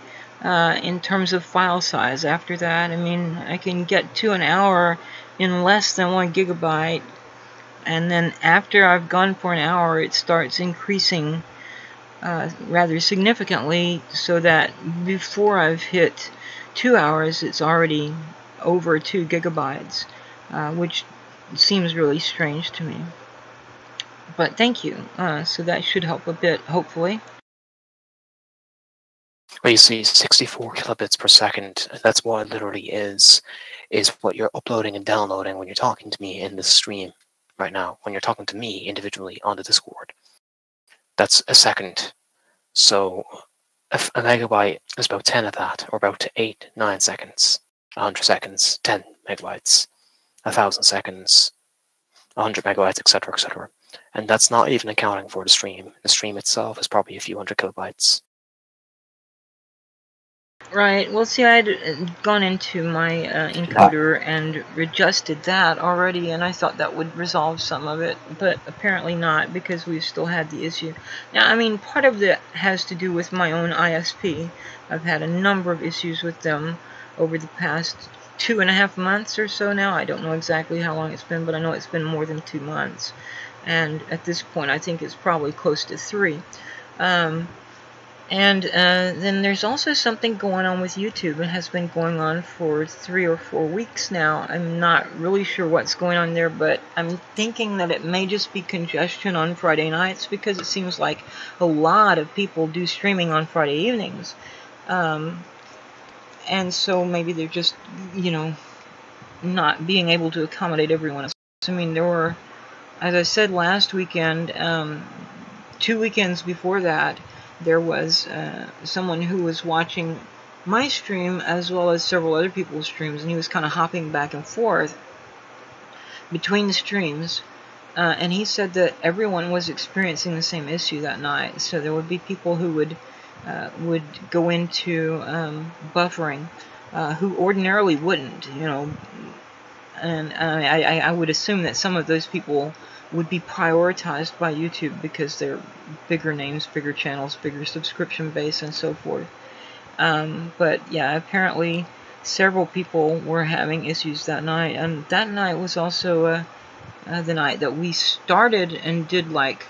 in terms of file size. After that, I mean, I can get to an hour in less than 1 gigabyte, and then after I've gone for an hour, it starts increasing rather significantly, so that before I've hit 2 hours, it's already over 2 gigabytes, which seems really strange to me. But thank you. So that should help a bit, hopefully. Well, you see, 64 kilobits per second, that's what it literally is what you're uploading and downloading when you're talking to me in this stream right now, when you're talking to me individually on the Discord. That's a second. So a megabyte is about 10 of that, or about 8, 9 seconds. 100 seconds, 10 megabytes. 1,000 seconds, 100 megabytes, etc., etc. And that's not even accounting for the stream. The stream itself is probably a few hundred kilobytes. Right. Well, see, I'd gone into my encoder and adjusted that already, and I thought that would resolve some of it, but apparently not, because we've still had the issue. Now, I mean, part of that has to do with my own ISP. I've had a number of issues with them over the past 2.5 months or so now. I don't know exactly how long it's been, but I know it's been more than 2 months. And at this point, I think it's probably close to 3. And then there's also something going on with YouTube. It has been going on for 3 or 4 weeks now. I'm not really sure what's going on there, but I'm thinking that it may just be congestion on Friday nights, because it seems like a lot of people do streaming on Friday evenings. And so maybe they're just, you know, not being able to accommodate everyone else. I mean, there were, as I said last weekend, 2 weekends before that, there was someone who was watching my stream as well as several other people's streams, and he was kind of hopping back and forth between the streams, and he said that everyone was experiencing the same issue that night. So there would be people who would go into buffering, who ordinarily wouldn't, you know, and I would assume that some of those people would be prioritized by YouTube because they're bigger names, bigger channels, bigger subscription base, and so forth. But yeah, apparently several people were having issues that night, and that night was also the night that we started and did like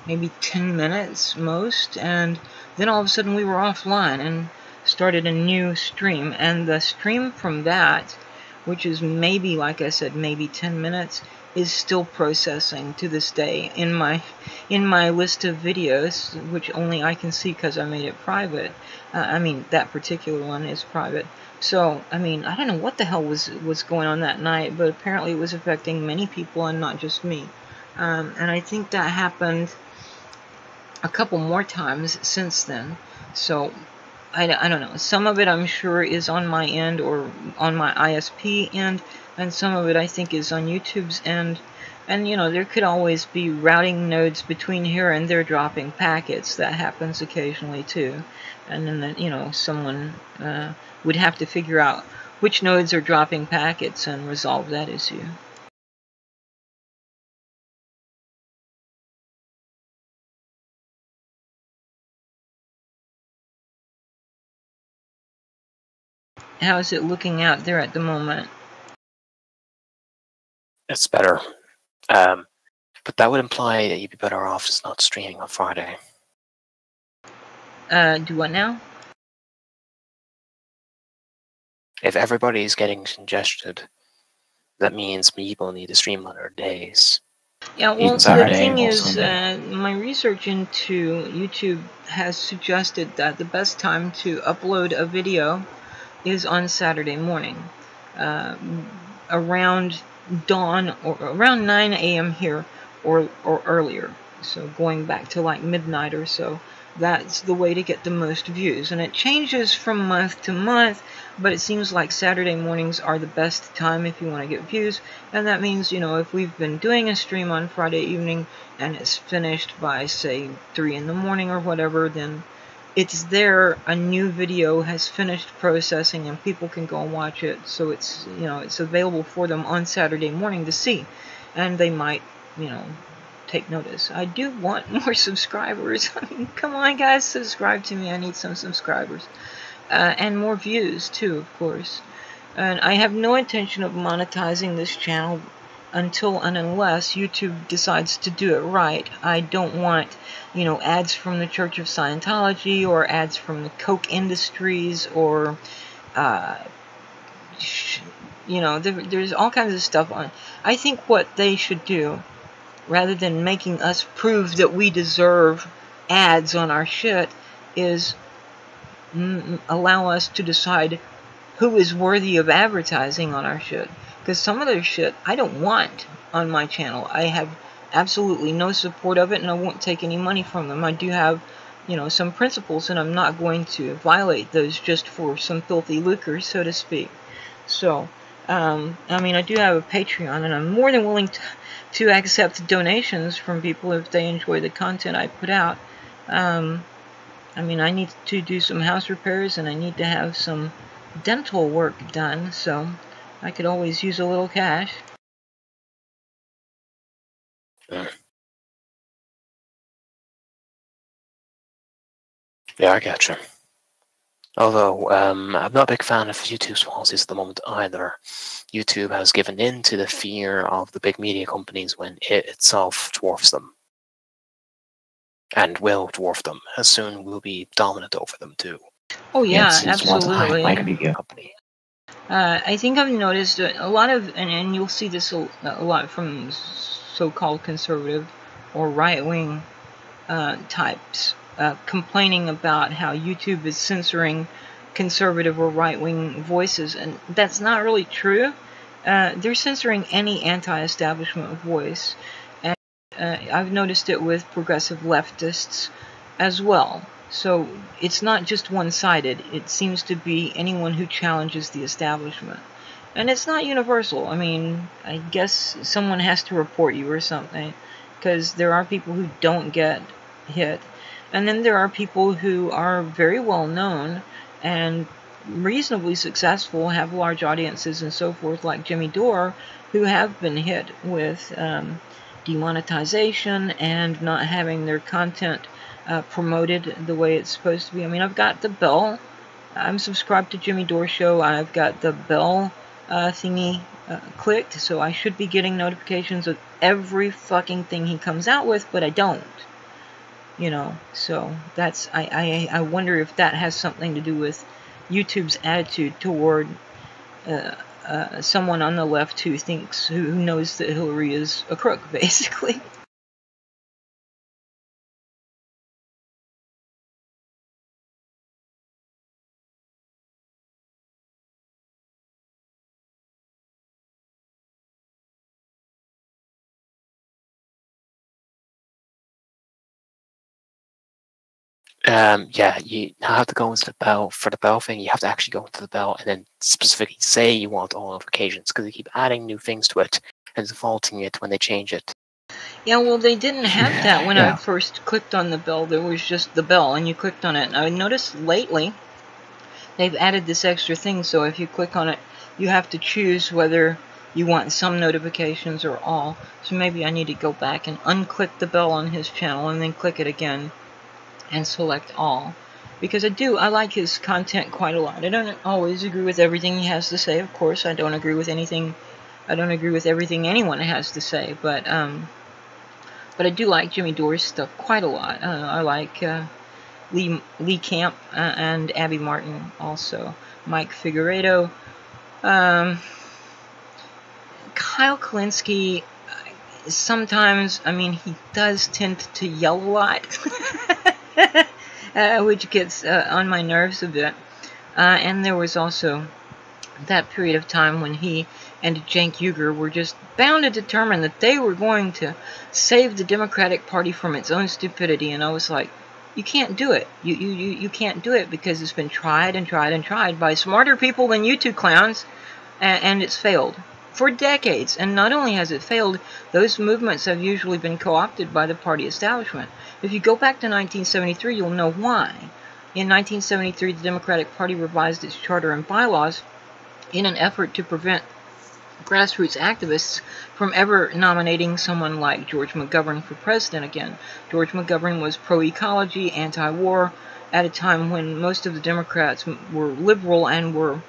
maybe 10 minutes most, and then all of a sudden we were offline and started a new stream, and the stream from that, which is maybe, like I said, maybe 10 minutes, is still processing to this day in my list of videos, which only I can see because I made it private. I mean, that particular one is private. So, I mean, I don't know what the hell was going on that night, but apparently it was affecting many people and not just me. And I think that happened a couple more times since then. So I don't know. Some of it I'm sure is on my end or on my ISP end, and some of it I think is on YouTube's end. And there could always be routing nodes between here and there dropping packets. That happens occasionally too. And then someone would have to figure out which nodes are dropping packets and resolve that issue. How is it looking out there at the moment? It's better. But that would imply that you'd be better off just not streaming on Friday. Do what now? If everybody's getting congested, that means people need to stream on other days. Yeah, well, the thing is, my research into YouTube has suggested that the best time to upload a video is on Saturday morning, around dawn or around 9 a.m. here or earlier. So going back to like midnight or so, that's the way to get the most views. And it changes from month to month, but it seems like Saturday mornings are the best time if you want to get views. And that means, if we've been doing a stream on Friday evening and it's finished by, say, 3 in the morning or whatever, then it's there, a new video has finished processing and people can go and watch it. So it's, it's available for them on Saturday morning to see. And they might, take notice. I do want more subscribers. I mean, come on, guys, subscribe to me. I need some subscribers. And more views, too, of course. And I have no intention of monetizing this channel until and unless YouTube decides to do it right. I don't want, ads from the Church of Scientology or ads from the Coke Industries or, there's all kinds of stuff on. I think what they should do, rather than making us prove that we deserve ads on our shit, is allow us to decide who is worthy of advertising on our shit. Because some of their shit I don't want on my channel. I have absolutely no support of it, and I won't take any money from them. I do have, some principles, and I'm not going to violate those just for some filthy lucre, so to speak. So, I do have a Patreon, and I'm more than willing to accept donations from people if they enjoy the content I put out. I need to do some house repairs, and I need to have some dental work done, so I could always use a little cash. Yeah, I gotcha. Although, I'm not a big fan of YouTube's policies at the moment either. YouTube has given in to the fear of the big media companies when it itself dwarfs them. And will dwarf them. As soon will be dominant over them too. Oh yeah, absolutely. I think I've noticed a lot of, and you'll see this a lot from so-called conservative or right-wing types complaining about how YouTube is censoring conservative or right-wing voices, and that's not really true. They're censoring any anti-establishment voice, and I've noticed it with progressive leftists as well. So it's not just one-sided. It seems to be anyone who challenges the establishment. And it's not universal. I guess someone has to report you or something, because there are people who don't get hit. And then there are people who are very well known and reasonably successful, have large audiences and so forth, like Jimmy Dore, who have been hit with demonetization and not having their content promoted the way it's supposed to be. I've got the bell. I'm subscribed to Jimmy Dore Show. I've got the bell thingy clicked, so I should be getting notifications of every fucking thing he comes out with, but I don't. So that's, I wonder if that has something to do with YouTube's attitude toward someone on the left who knows that Hillary is a crook, basically. Yeah, you have to go into the bell for the bell thing. You have to actually go into the bell and then specifically say you want all notifications, because they keep adding new things to it and defaulting it when they change it. Yeah, well, they didn't have that when I Yeah. first clicked on the bell. There was just the bell, and you clicked on it. And I noticed lately they've added this extra thing, so if you click on it, you have to choose whether you want some notifications or all. So maybe I need to go back and unclick the bell on his channel and then click it again and select all. Because I like his content quite a lot. I don't always agree with everything he has to say, of course. I don't agree with everything anyone has to say, but I do like Jimmy Dore's stuff quite a lot. I like Lee Camp and Abby Martin also. Mike Figueredo. Kyle Kalinske, sometimes, I mean, he does tend to yell a lot, which gets on my nerves a bit. And there was also that period of time when he and Cenk Uygur were just bound and determined that they were going to save the Democratic Party from its own stupidity. And I was like, you can't do it. You can't do it, because it's been tried and tried and tried by smarter people than you two clowns, and it's failed for decades. And not only has it failed, those movements have usually been co-opted by the party establishment. If you go back to 1973, you'll know why. In 1973, the Democratic Party revised its charter and bylaws in an effort to prevent grassroots activists from ever nominating someone like George McGovern for president again. George McGovern was pro-ecology, anti-war, at a time when most of the Democrats were liberal and were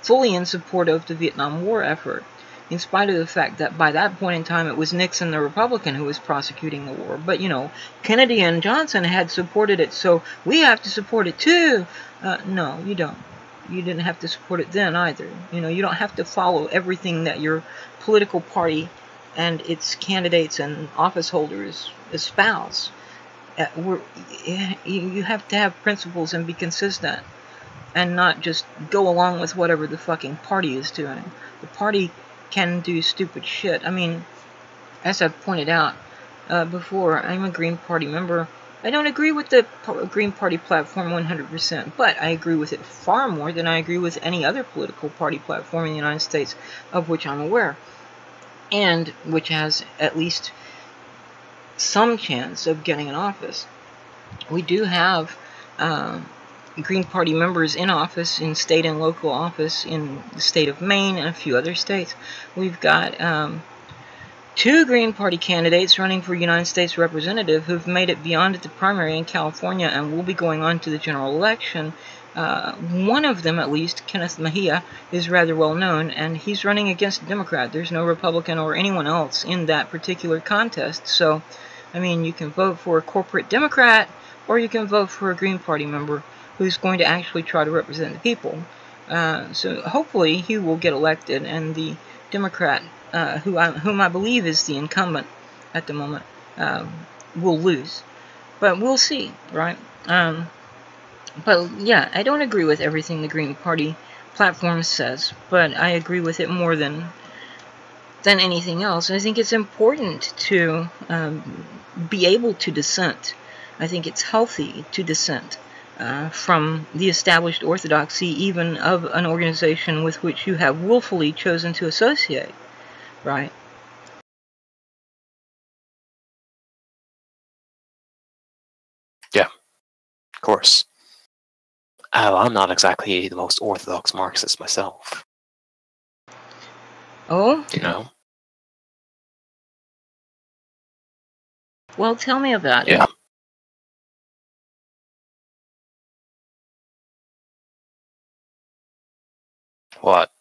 fully in support of the Vietnam War effort, in spite of the fact that by that point in time it was Nixon, the Republican, who was prosecuting the war. But, Kennedy and Johnson had supported it, so we have to support it too. No, you don't. You didn't have to support it then either. You don't have to follow everything that your political party and its candidates and office holders espouse. You have to have principles and be consistent, and not just go along with whatever the fucking party is doing. The party can do stupid shit. I mean, as I've pointed out before, I'm a Green Party member. I don't agree with the Green Party platform 100%, but I agree with it far more than I agree with any other political party platform in the United States of which I'm aware, and which has at least some chance of getting in office. We do have Green Party members in office, in state and local office, in the state of Maine and a few other states. We've got 2 Green Party candidates running for United States Representative who've made it beyond the primary in California and will be going on to the general election. One of them, at least, Kenneth Mejia, is rather well known, and he's running against a Democrat. There's no Republican or anyone else in that particular contest. So, I mean, you can vote for a corporate Democrat, or you can vote for a Green Party member who's going to actually try to represent the people. So hopefully he will get elected, and the Democrat, whom I believe is the incumbent at the moment, will lose. But we'll see, right? But yeah, I don't agree with everything the Green Party platform says, but I agree with it more than anything else. I think it's important to be able to dissent. I think it's healthy to dissent from the established orthodoxy, even of an organization with which you have willfully chosen to associate, right? Yeah, of course. I'm not exactly the most orthodox Marxist myself. Oh? Well, tell me about it. Yeah. What?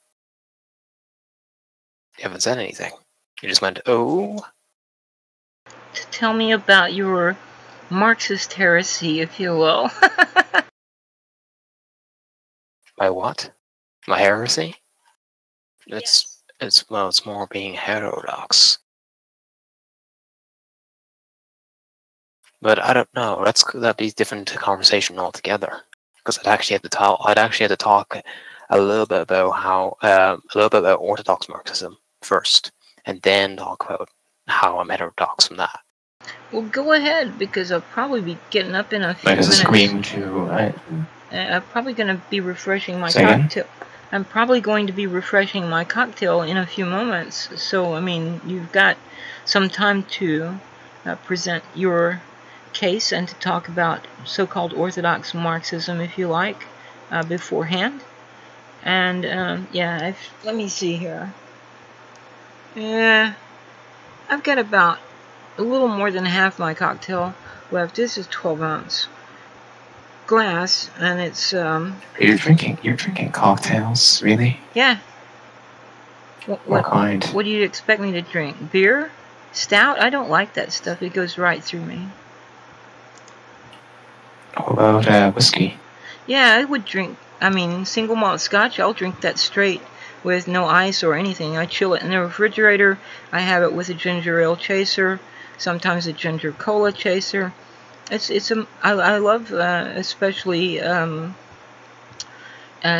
You haven't said anything. You just went, oh? Tell me about your Marxist heresy, if you will. My what? My heresy? It's more being heterodox. But I don't know. That'd be a different conversation altogether. Because I'd actually have to talk a little bit about Orthodox Marxism first, and then talk about how I'm heterodox from that. Well, go ahead, because I'll probably be getting up in a few Like a minutes. scream to... I'm probably going to be refreshing my Say again? cocktail. I'm probably going to be refreshing my cocktail in a few moments. So, I mean, you've got some time to present your case and to talk about so-called orthodox Marxism, if you like, beforehand. And, yeah, let me see here. Yeah, I've got about a little more than half my cocktail left. This is 12-ounce glass, and it's You're drinking cocktails, really? yeah. What kind? What do you expect me to drink? Beer? Stout? I don't like that stuff. It goes right through me. What about whiskey? Yeah, I would drink. I mean, single malt scotch. I'll drink that straight with no ice or anything. I chill it in the refrigerator. I have it with a ginger ale chaser, sometimes a ginger cola chaser. I love especially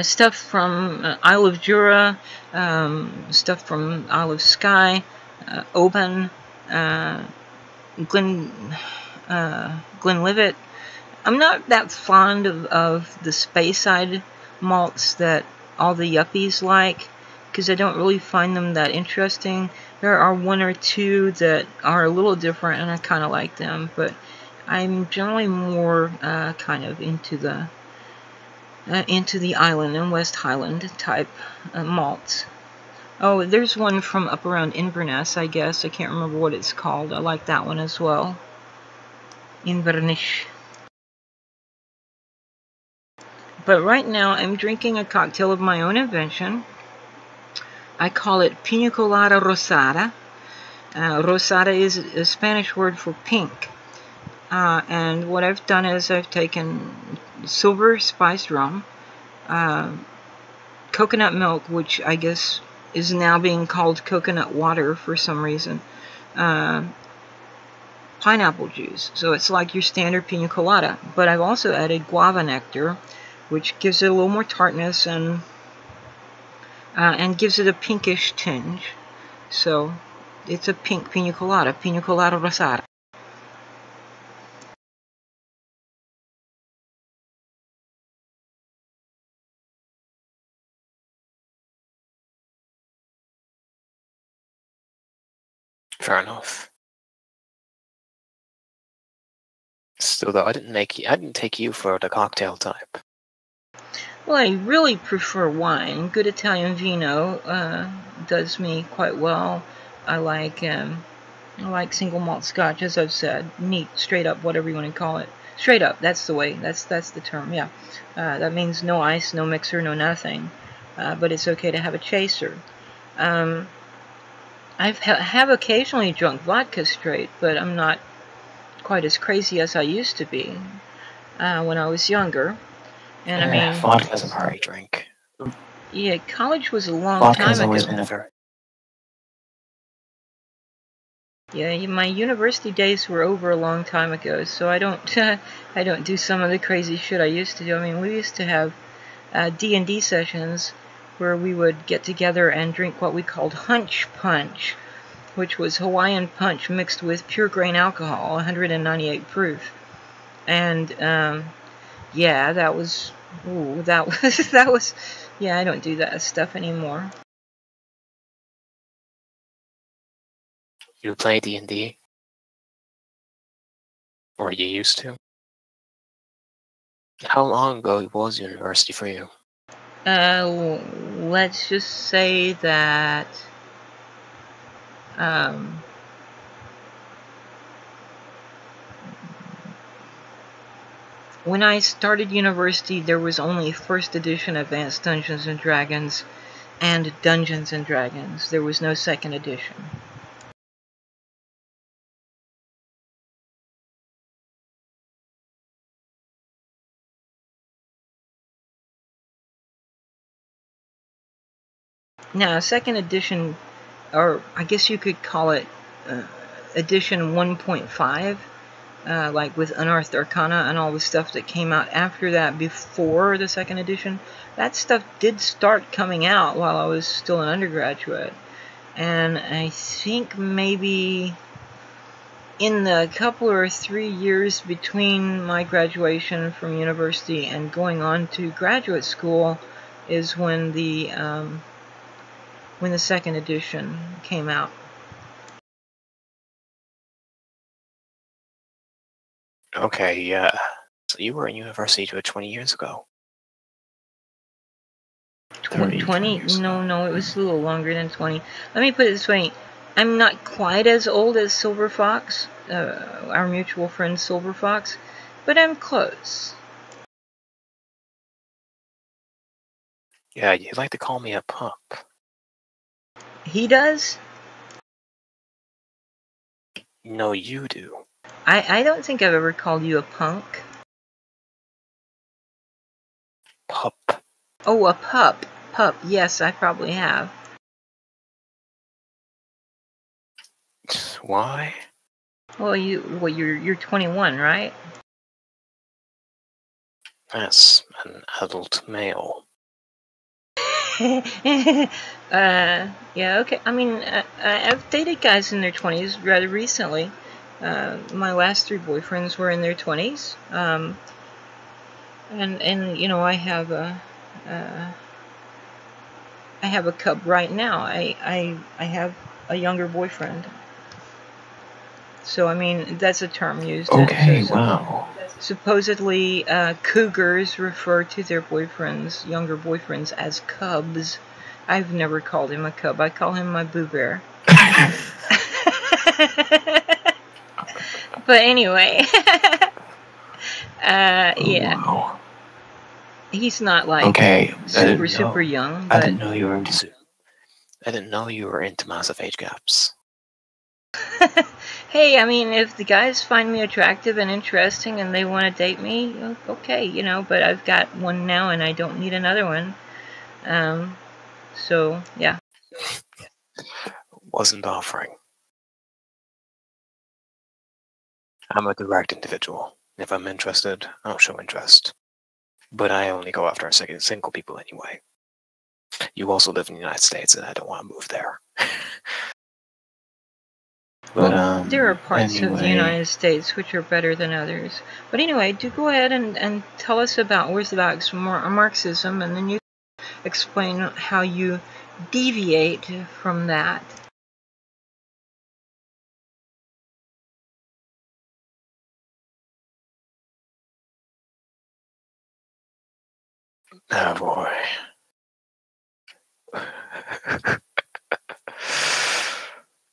stuff from Isle of Jura, stuff from Isle of Skye, Oban, Glenlivet. I'm not that fond of the Speyside malts that all the yuppies like, because I don't really find them that interesting. There are one or two that are a little different, and I kind of like them, but I'm generally more kind of into the Island and West Highland type malts. Oh, there's one from up around Inverness, I guess. I can't remember what it's called. I like that one as well. Inverness. But right now, I'm drinking a cocktail of my own invention. I call it Pina Colada Rosada. Rosada is a Spanish word for pink. And what I've done is I've taken silver spiced rum, coconut milk, which I guess is now being called coconut water for some reason, pineapple juice. So it's like your standard pina colada. But I've also added guava nectar, which gives it a little more tartness and gives it a pinkish tinge. So it's a pink pina colada rosada. Fair enough. Still though, I didn't take you for the cocktail type. Well, I really prefer wine. Good Italian vino does me quite well. I like single malt scotch, as I've said. Neat, straight up, whatever you want to call it. Straight up, that's the way. That's the term, yeah. That means no ice, no mixer, no nothing. But it's okay to have a chaser. I have occasionally drunk vodka straight, but I'm not quite as crazy as I used to be when I was younger. And I mean, vodka's a party drink. Yeah, college was a long Vodka time has ago. always been a very... Yeah, my university days were over a long time ago, so I don't I don't do some of the crazy shit I used to do. I mean, we used to have D&D sessions where we would get together and drink what we called hunch punch, which was Hawaiian punch mixed with pure grain alcohol, 198 proof. And yeah, that was that was yeah, I don't do that stuff anymore. You play D&D? Or you used to? How long ago was university for you? Let's just say that when I started university, there was only first edition Advanced Dungeons and Dragons and Dungeons and Dragons. There was no second edition. Now, second edition, or I guess you could call it edition 1.5, like with Unearthed Arcana and all the stuff that came out after that before the second edition, that stuff did start coming out while I was still an undergraduate. And I think maybe in the couple or 3 years between my graduation from university and going on to graduate school is when the second edition came out. Okay, yeah. So you were in university 20 years ago. 20? No, it was a little longer than 20. Let me put it this way. I'm not quite as old as Silver Fox, our mutual friend Silver Fox, but I'm close. Yeah, you'd like to call me a pup. He does? No, you do. I don't think I've ever called you a punk. Pup. Oh, a pup. Pup, yes, I probably have. Why? Well, you're 21, right? Yes, an adult male. Yeah, okay. I mean, I've dated guys in their 20s rather recently. My last 3 boyfriends were in their 20s. And you know, I have a cub right now. I have a younger boyfriend. So I mean, that's a term used. Okay, wow. Supposedly, cougars refer to their boyfriends, younger boyfriends, as cubs. I've never called him a cub. I call him my boo bear. But anyway, yeah. Wow. He's not like super young. But I didn't know you were into. I didn't know you were into massive age gaps. Hey, I mean, if the guys find me attractive and interesting and they want to date me, okay, you know, but I've got one now and I don't need another one. So, yeah. Wasn't offering. I'm a direct individual. If I'm interested, I'll show interest. But I only go after single people anyway. You also live in the United States and I don't want to move there. But, well, there are parts of the United States which are better than others. But anyway, do go ahead and tell us about Orthodox Marxism, and then you explain how you deviate from that. Oh boy.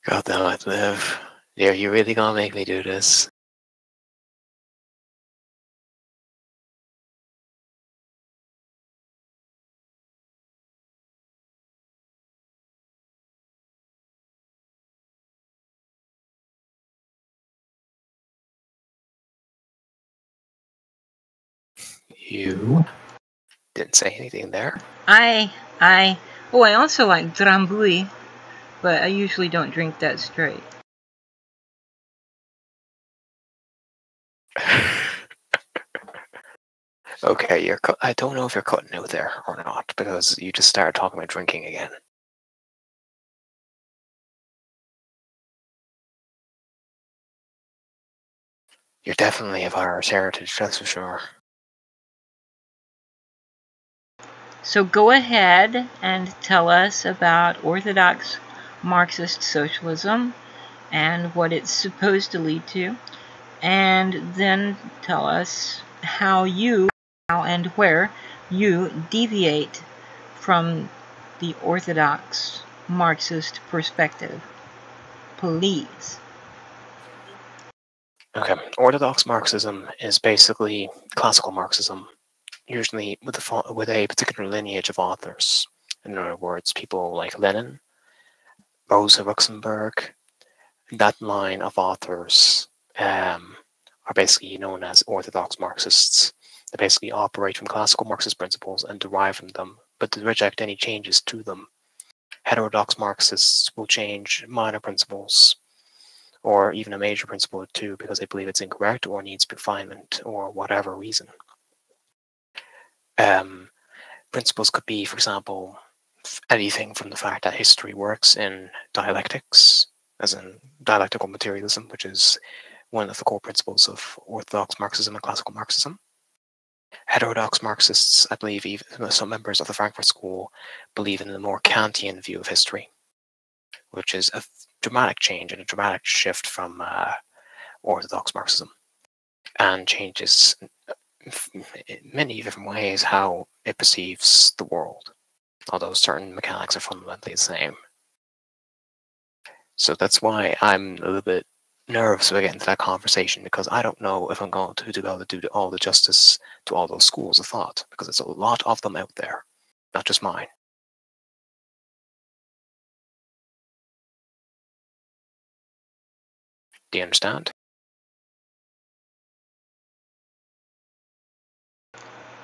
God damn it, Liv. Yeah, you really gonna make me do this? You didn't say anything there. I also like Drambuie, but I usually don't drink that straight. Okay, I don't know if you're cutting out there or not, because you just started talking about drinking again. You're definitely of Irish heritage, that's for sure. So go ahead and tell us about Orthodox Marxist Socialism and what it's supposed to lead to, and then tell us how and where you deviate from the Orthodox Marxist perspective. Please. Okay, Orthodox Marxism is basically classical Marxism, usually with a particular lineage of authors. In other words, people like Lenin, Rosa Luxemburg, that line of authors are basically known as Orthodox Marxists. They basically operate from classical Marxist principles and derive from them, but they reject any changes to them. Heterodox Marxists will change minor principles, or even a major principle or two, because they believe it's incorrect or needs refinement or whatever reason. Principles could be, for example, anything from the fact that history works in dialectics as in dialectical materialism, which is one of the core principles of orthodox Marxism and classical Marxism. Heterodox Marxists, I believe, even some members of the Frankfurt School, believe in the more Kantian view of history, which is a dramatic change and a dramatic shift from orthodox Marxism, and changes in many different ways how it perceives the world, although certain mechanics are fundamentally the same. So that's why I'm a little bit nervous about getting into that conversation, because I don't know if I'm going to be able to do all the justice to all those schools of thought, because there's a lot of them out there, not just mine. Do you understand?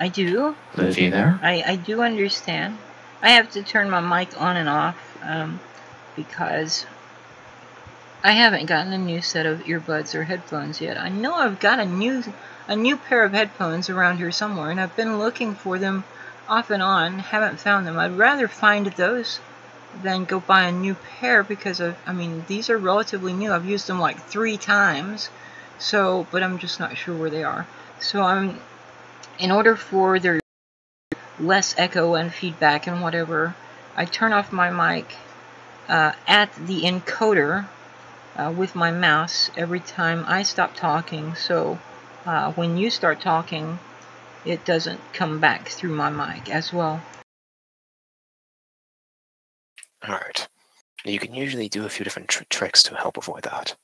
I do. Live you there? I do understand. I have to turn my mic on and off because I haven't gotten a new set of earbuds or headphones yet. I know I've got a new pair of headphones around here somewhere, and I've been looking for them off and on, haven't found them. I'd rather find those than go buy a new pair, because I mean, these are relatively new. I've used them like 3 times, so, but I'm just not sure where they are. So in order for there less echo and feedback and whatever, I turn off my mic at the encoder with my mouse every time I stop talking, so when you start talking, it doesn't come back through my mic as well. Alright. You can usually do a few different tricks to help avoid that,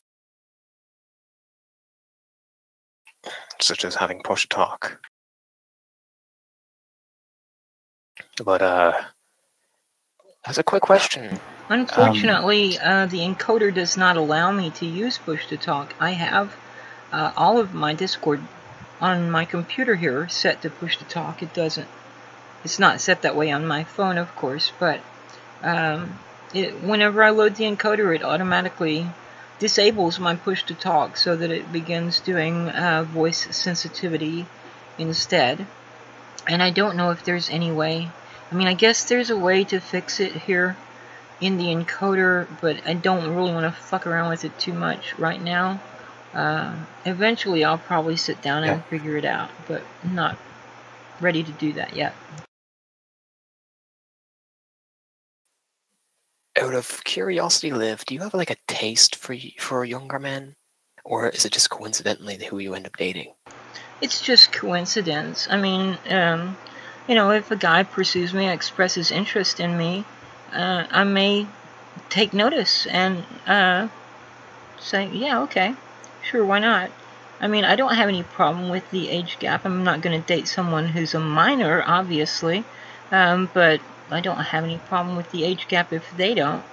such as having push-to-talk. But as a quick question. Unfortunately, the encoder does not allow me to use push-to-talk. I have all of my Discord on my computer here set to push-to-talk. It's not set that way on my phone, of course, but whenever I load the encoder, it automatically disables my push-to-talk so that it begins doing voice sensitivity instead. And I don't know if there's any way. I mean, I guess there's a way to fix it here in the encoder, but I don't really want to fuck around with it too much right now. Eventually I'll probably sit down and figure it out, but I'm not ready to do that yet. Out of curiosity, Liv, do you have like a taste for younger men? Or is it just coincidentally who you end up dating? It's just coincidence. I mean, you know, if a guy pursues me, expresses interest in me, I may take notice and say, yeah, okay, sure, why not? I mean, I don't have any problem with the age gap. I'm not going to date someone who's a minor, obviously, but I don't have any problem with the age gap if they don't.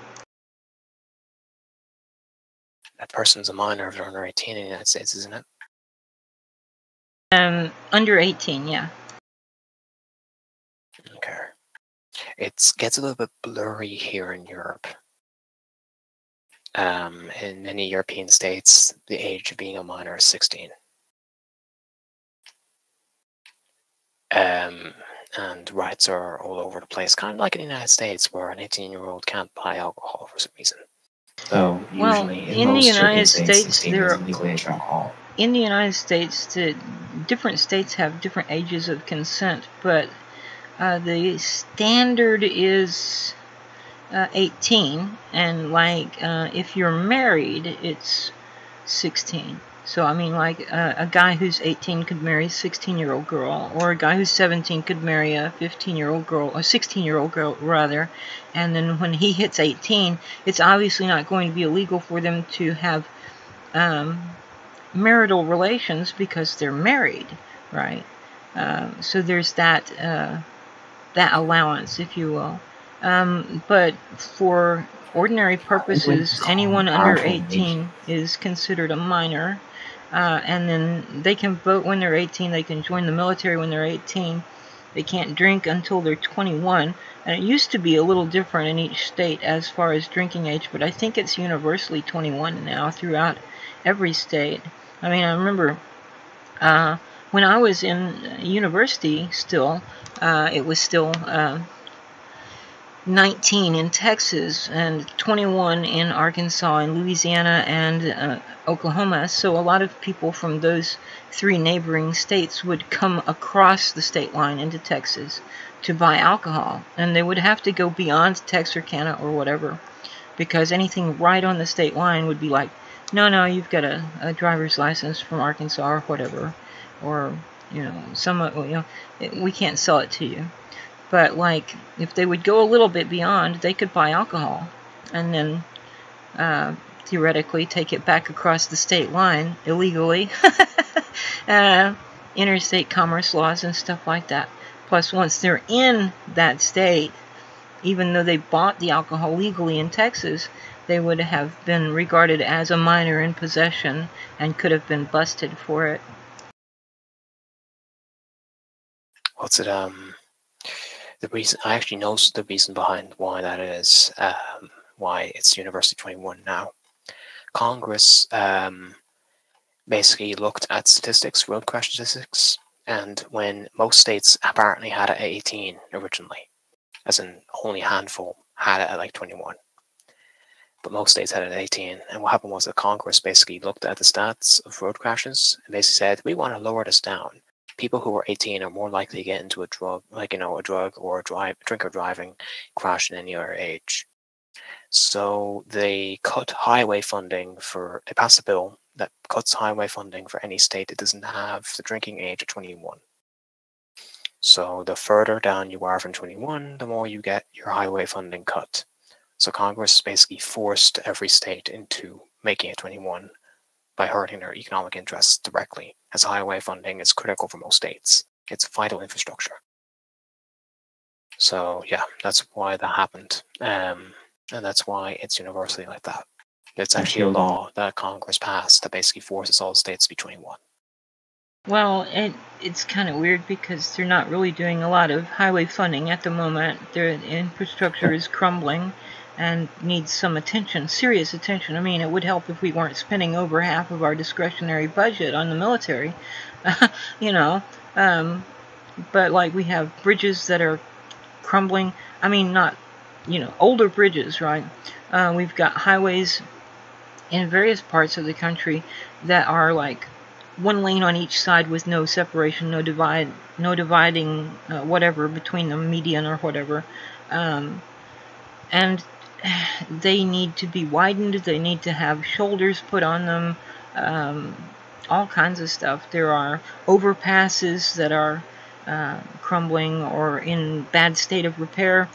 That person's a minor if they're under 18 in the United States, isn't it? Under 18, yeah. Okay. It gets a little bit blurry here in Europe. In many European states, the age of being a minor is 16. And rights are all over the place, kind of like in the United States, where an 18-year-old can't buy alcohol for some reason. So usually in most United States, 16 is legal age for alcohol. In the United States, different states have different ages of consent, but the standard is 18, and like if you're married, it's 16. So I mean, like a guy who's 18 could marry a 16-year-old girl, or a guy who's 17 could marry a 15-year-old girl, or 16-year-old girl rather. And then when he hits 18, it's obviously not going to be illegal for them to have marital relations because they're married, right? So there's that allowance, if you will. But for ordinary purposes, anyone under 18 is considered a minor. And then they can vote when they're 18, they can join the military when they're 18, they can't drink until they're 21, and it used to be a little different in each state as far as drinking age, but I think it's universally 21 now throughout every state. I mean, I remember when I was in university still, it was still 19 in Texas and 21 in Arkansas and Louisiana and Oklahoma. So a lot of people from those 3 neighboring states would come across the state line into Texas to buy alcohol, and they would have to go beyond Texarkana or whatever, because anything right on the state line would be like, no, you've got a driver's license from Arkansas or whatever, or we can't sell it to you. But like, if they would go a little bit beyond, they could buy alcohol and then theoretically take it back across the state line illegally. Interstate commerce laws and stuff like that. Plus, once they're in that state, even though they bought the alcohol legally in Texas, they would have been regarded as a minor in possession and could have been busted for it. What's it, the reason, I actually know the reason behind why that is, why it's University 21 now. Congress basically looked at statistics, road crash statistics, and when most states apparently had it at 18 originally, as in only a handful had it at like 21, but most states had it at 18. And what happened was that Congress basically looked at the stats of road crashes and basically said, we want to lower this down. People who are 18 are more likely to get into a drug, a drug or drink or driving crash than any other age. So they cut highway funding they passed a bill that cuts highway funding for any state that doesn't have the drinking age of 21. So the further down you are from 21, the more you get your highway funding cut. So Congress basically forced every state into making it 21 by hurting their economic interests directly, as highway funding is critical for most states. It's vital infrastructure. So yeah, that's why that happened. And that's why it's universally like that. It's actually a law that Congress passed that basically forces all states to be 21. Well, it's kind of weird because they're not really doing a lot of highway funding at the moment. Their infrastructure is crumbling and needs some attention, serious attention. I mean, it would help if we weren't spending over half of our discretionary budget on the military, but like, we have bridges that are crumbling. I mean, not, older bridges, right? We've got highways in various parts of the country that are like 1 lane on each side with no separation, no dividing whatever between them, median or whatever, and they need to be widened. They need to have shoulders put on them, all kinds of stuff. There are overpasses that are crumbling or in bad state of repair.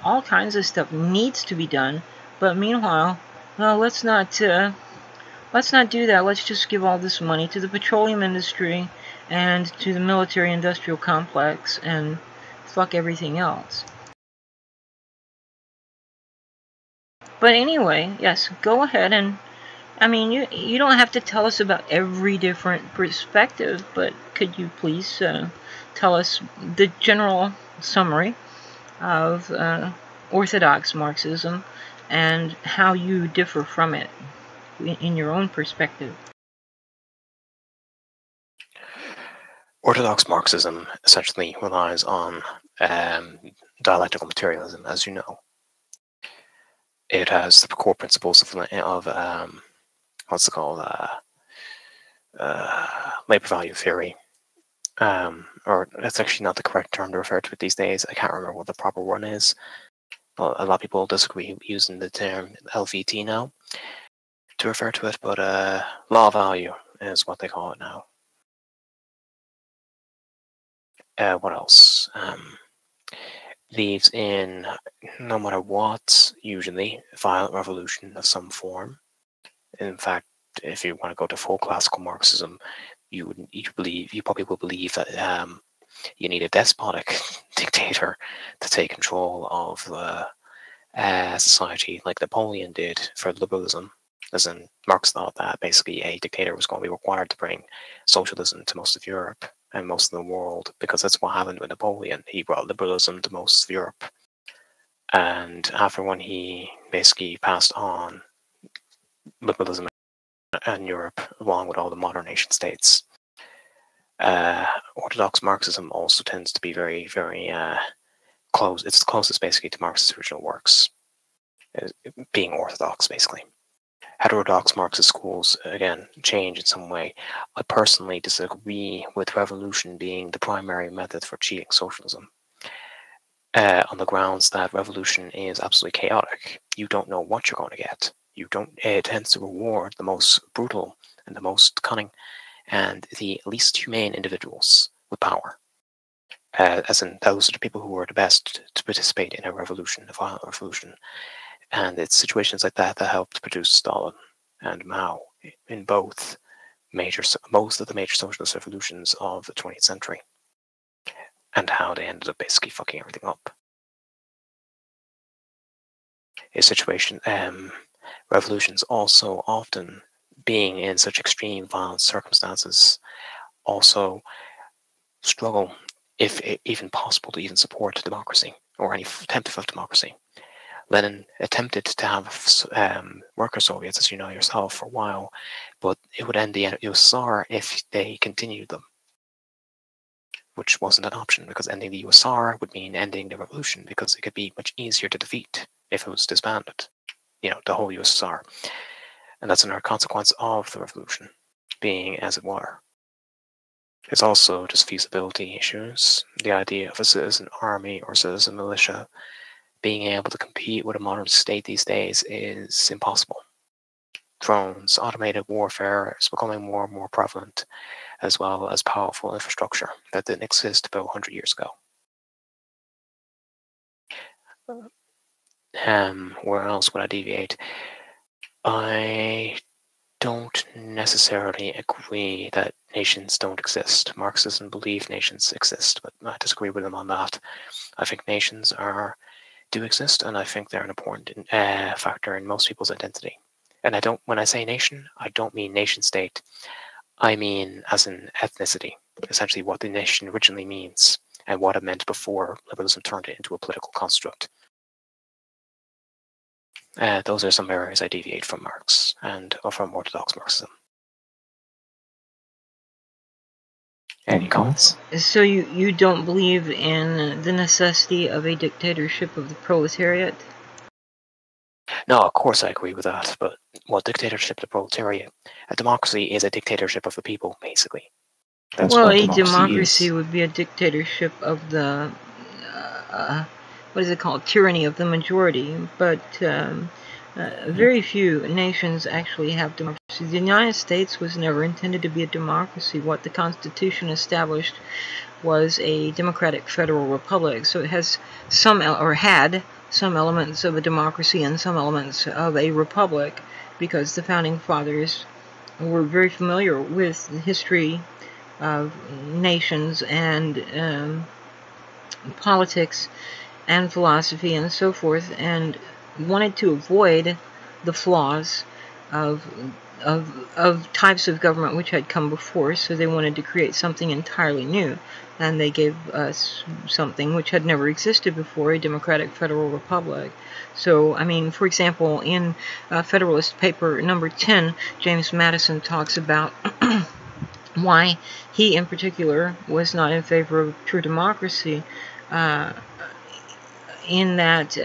All kinds of stuff needs to be done. But meanwhile, well, let's not do that. Let's just give all this money to the petroleum industry and to the military-industrial complex and fuck everything else. But anyway, yes, go ahead and, I mean, you don't have to tell us about every different perspective, but could you please tell us the general summary of orthodox Marxism and how you differ from it in your own perspective? Orthodox Marxism essentially relies on dialectical materialism, as you know. It has the core principles of what's it called, labor value theory, or that's actually not the correct term to refer to it these days. I can't remember what the proper one is. Well, a lot of people disagree using the term LVT now to refer to it, but law value is what they call it now. What else? Believes in, no matter what, usually violent revolution of some form. In fact, if you want to go to full classical Marxism, you probably will believe that you need a despotic dictator to take control of society, like Napoleon did for liberalism. As in, Marx thought that basically a dictator was going to be required to bring socialism to most of Europe and most of the world, because that's what happened with Napoleon. He brought liberalism to most of Europe. And after when he basically passed on liberalism in Europe, along with all the modern nation states, Orthodox Marxism also tends to be very, very it's the closest basically to Marx's original works, being orthodox basically. Heterodox Marxist schools, again, change in some way. I personally disagree with revolution being the primary method for achieving socialism, on the grounds that revolution is absolutely chaotic. You don't know what you're going to get. It tends to reward the most brutal and the most cunning and the least humane individuals with power. As in, those are the people who are the best to participate in a revolution, a violent revolution. And it's situations like that that helped produce Stalin and Mao in most of the major socialist revolutions of the 20th century, and how they ended up basically fucking everything up. A situation, revolutions also often being in such extreme violent circumstances also struggle, if even possible, to even support democracy or any attempt of democracy. Lenin attempted to have worker Soviets, as you know yourself, for a while, but it would end the USSR if they continued them, which wasn't an option, because ending the USSR would mean ending the revolution, because it could be much easier to defeat if it was disbanded, the whole USSR. And that's another consequence of the revolution being as it were. It's also just feasibility issues. The idea of a citizen army or citizen militia being able to compete with a modern state these days is impossible. Drones, automated warfare is becoming more and more prevalent, as well as powerful infrastructure that didn't exist about 100 years ago. Where else would I deviate? I don't necessarily agree that nations don't exist. Marxists believe nations exist, but I disagree with them on that. I think nations do exist, and I think they're an important factor in most people's identity. And when I say nation, I don't mean nation state. I mean as in ethnicity, essentially what the nation originally means and what it meant before liberalism turned it into a political construct. Those are some areas I deviate from Marx and from orthodox Marxism. Any comments? So you don't believe in the necessity of a dictatorship of the proletariat? No, of course I agree with that, but dictatorship of the proletariat? A democracy is a dictatorship of the people, basically. That's well, a democracy would be a dictatorship of the, what is it called, tyranny of the majority, but very few nations actually have democracy. The United States was never intended to be a democracy. What the Constitution established was a democratic federal republic, so it has had some elements of a democracy and some elements of a republic, because the founding fathers were very familiar with the history of nations and politics and philosophy and so forth, and wanted to avoid the flaws of types of government which had come before, so they wanted to create something entirely new, and they gave us something which had never existed before, a democratic federal republic. So, I mean, for example, in Federalist Paper number 10, James Madison talks about why he in particular was not in favor of true democracy, in that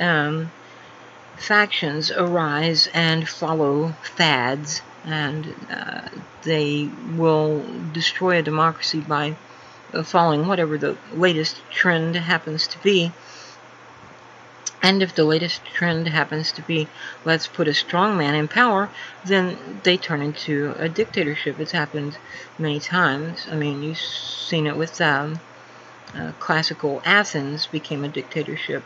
factions arise and follow fads, and they will destroy a democracy by following whatever the latest trend happens to be. And if the latest trend happens to be, let's put a strong man in power, then they turn into a dictatorship. It's happened many times. I mean, you've seen it with classical Athens became a dictatorship.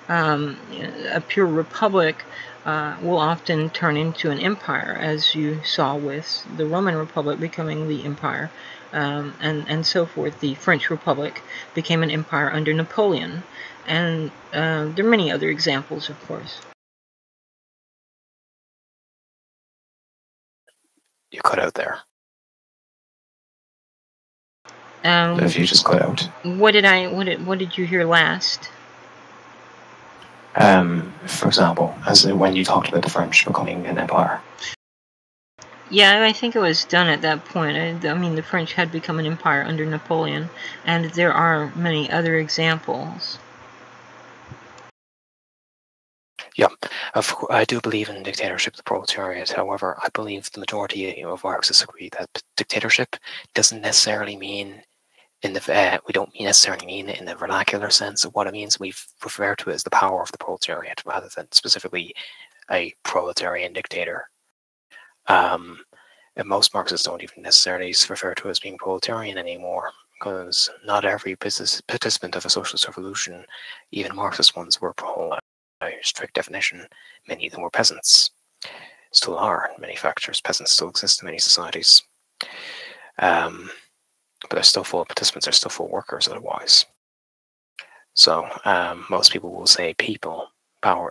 A pure republic will often turn into an empire, as you saw with the Roman Republic becoming the empire, and so forth. The French Republic became an empire under Napoleon, and there are many other examples, of course. You cut out there. If you just cut out. What did you hear last? For example, as when you talked about the French becoming an empire. Yeah, I think it was done at that point. I mean, the French had become an empire under Napoleon, and there are many other examples. Yeah, I do believe in dictatorship of the proletariat. However, I believe the majority of Marxists agree that dictatorship doesn't necessarily mean we don't necessarily mean it in the vernacular sense of what it means. We refer to it as the power of the proletariat rather than specifically a proletarian dictator. And most Marxists don't even necessarily refer to it as being proletarian anymore, because not every business participant of a socialist revolution, even Marxist ones, were by strict definition. Many of them were peasants. Still are in many factors. Peasants still exist in many societies. But they're still full participants, are still full workers otherwise. So most people will say people, power,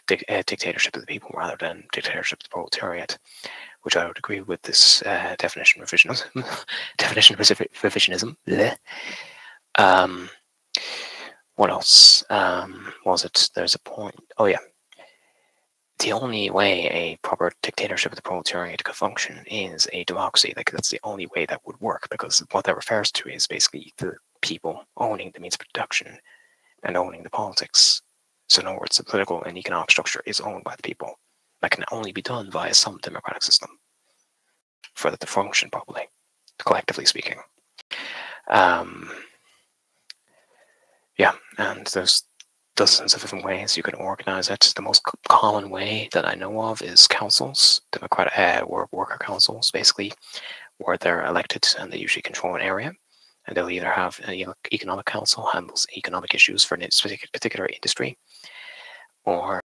dictatorship of the people rather than dictatorship of the proletariat, which I would agree with this definition revisionism. Definition revisionism. What else was it? There's a point. Oh yeah. The only way a proper dictatorship of the proletariat could function is a democracy. Like, that's the only way that would work, because what that refers to is basically the people owning the means of production and owning the politics. So in other words, the political and economic structure is owned by the people. That can only be done via some democratic system for that to function properly, collectively speaking. Yeah, and there's dozens of different ways you can organize it. The most common way that I know of is councils, democratic worker councils, basically, where they're elected and they usually control an area, and they'll either have an economic council handles economic issues for a particular industry, or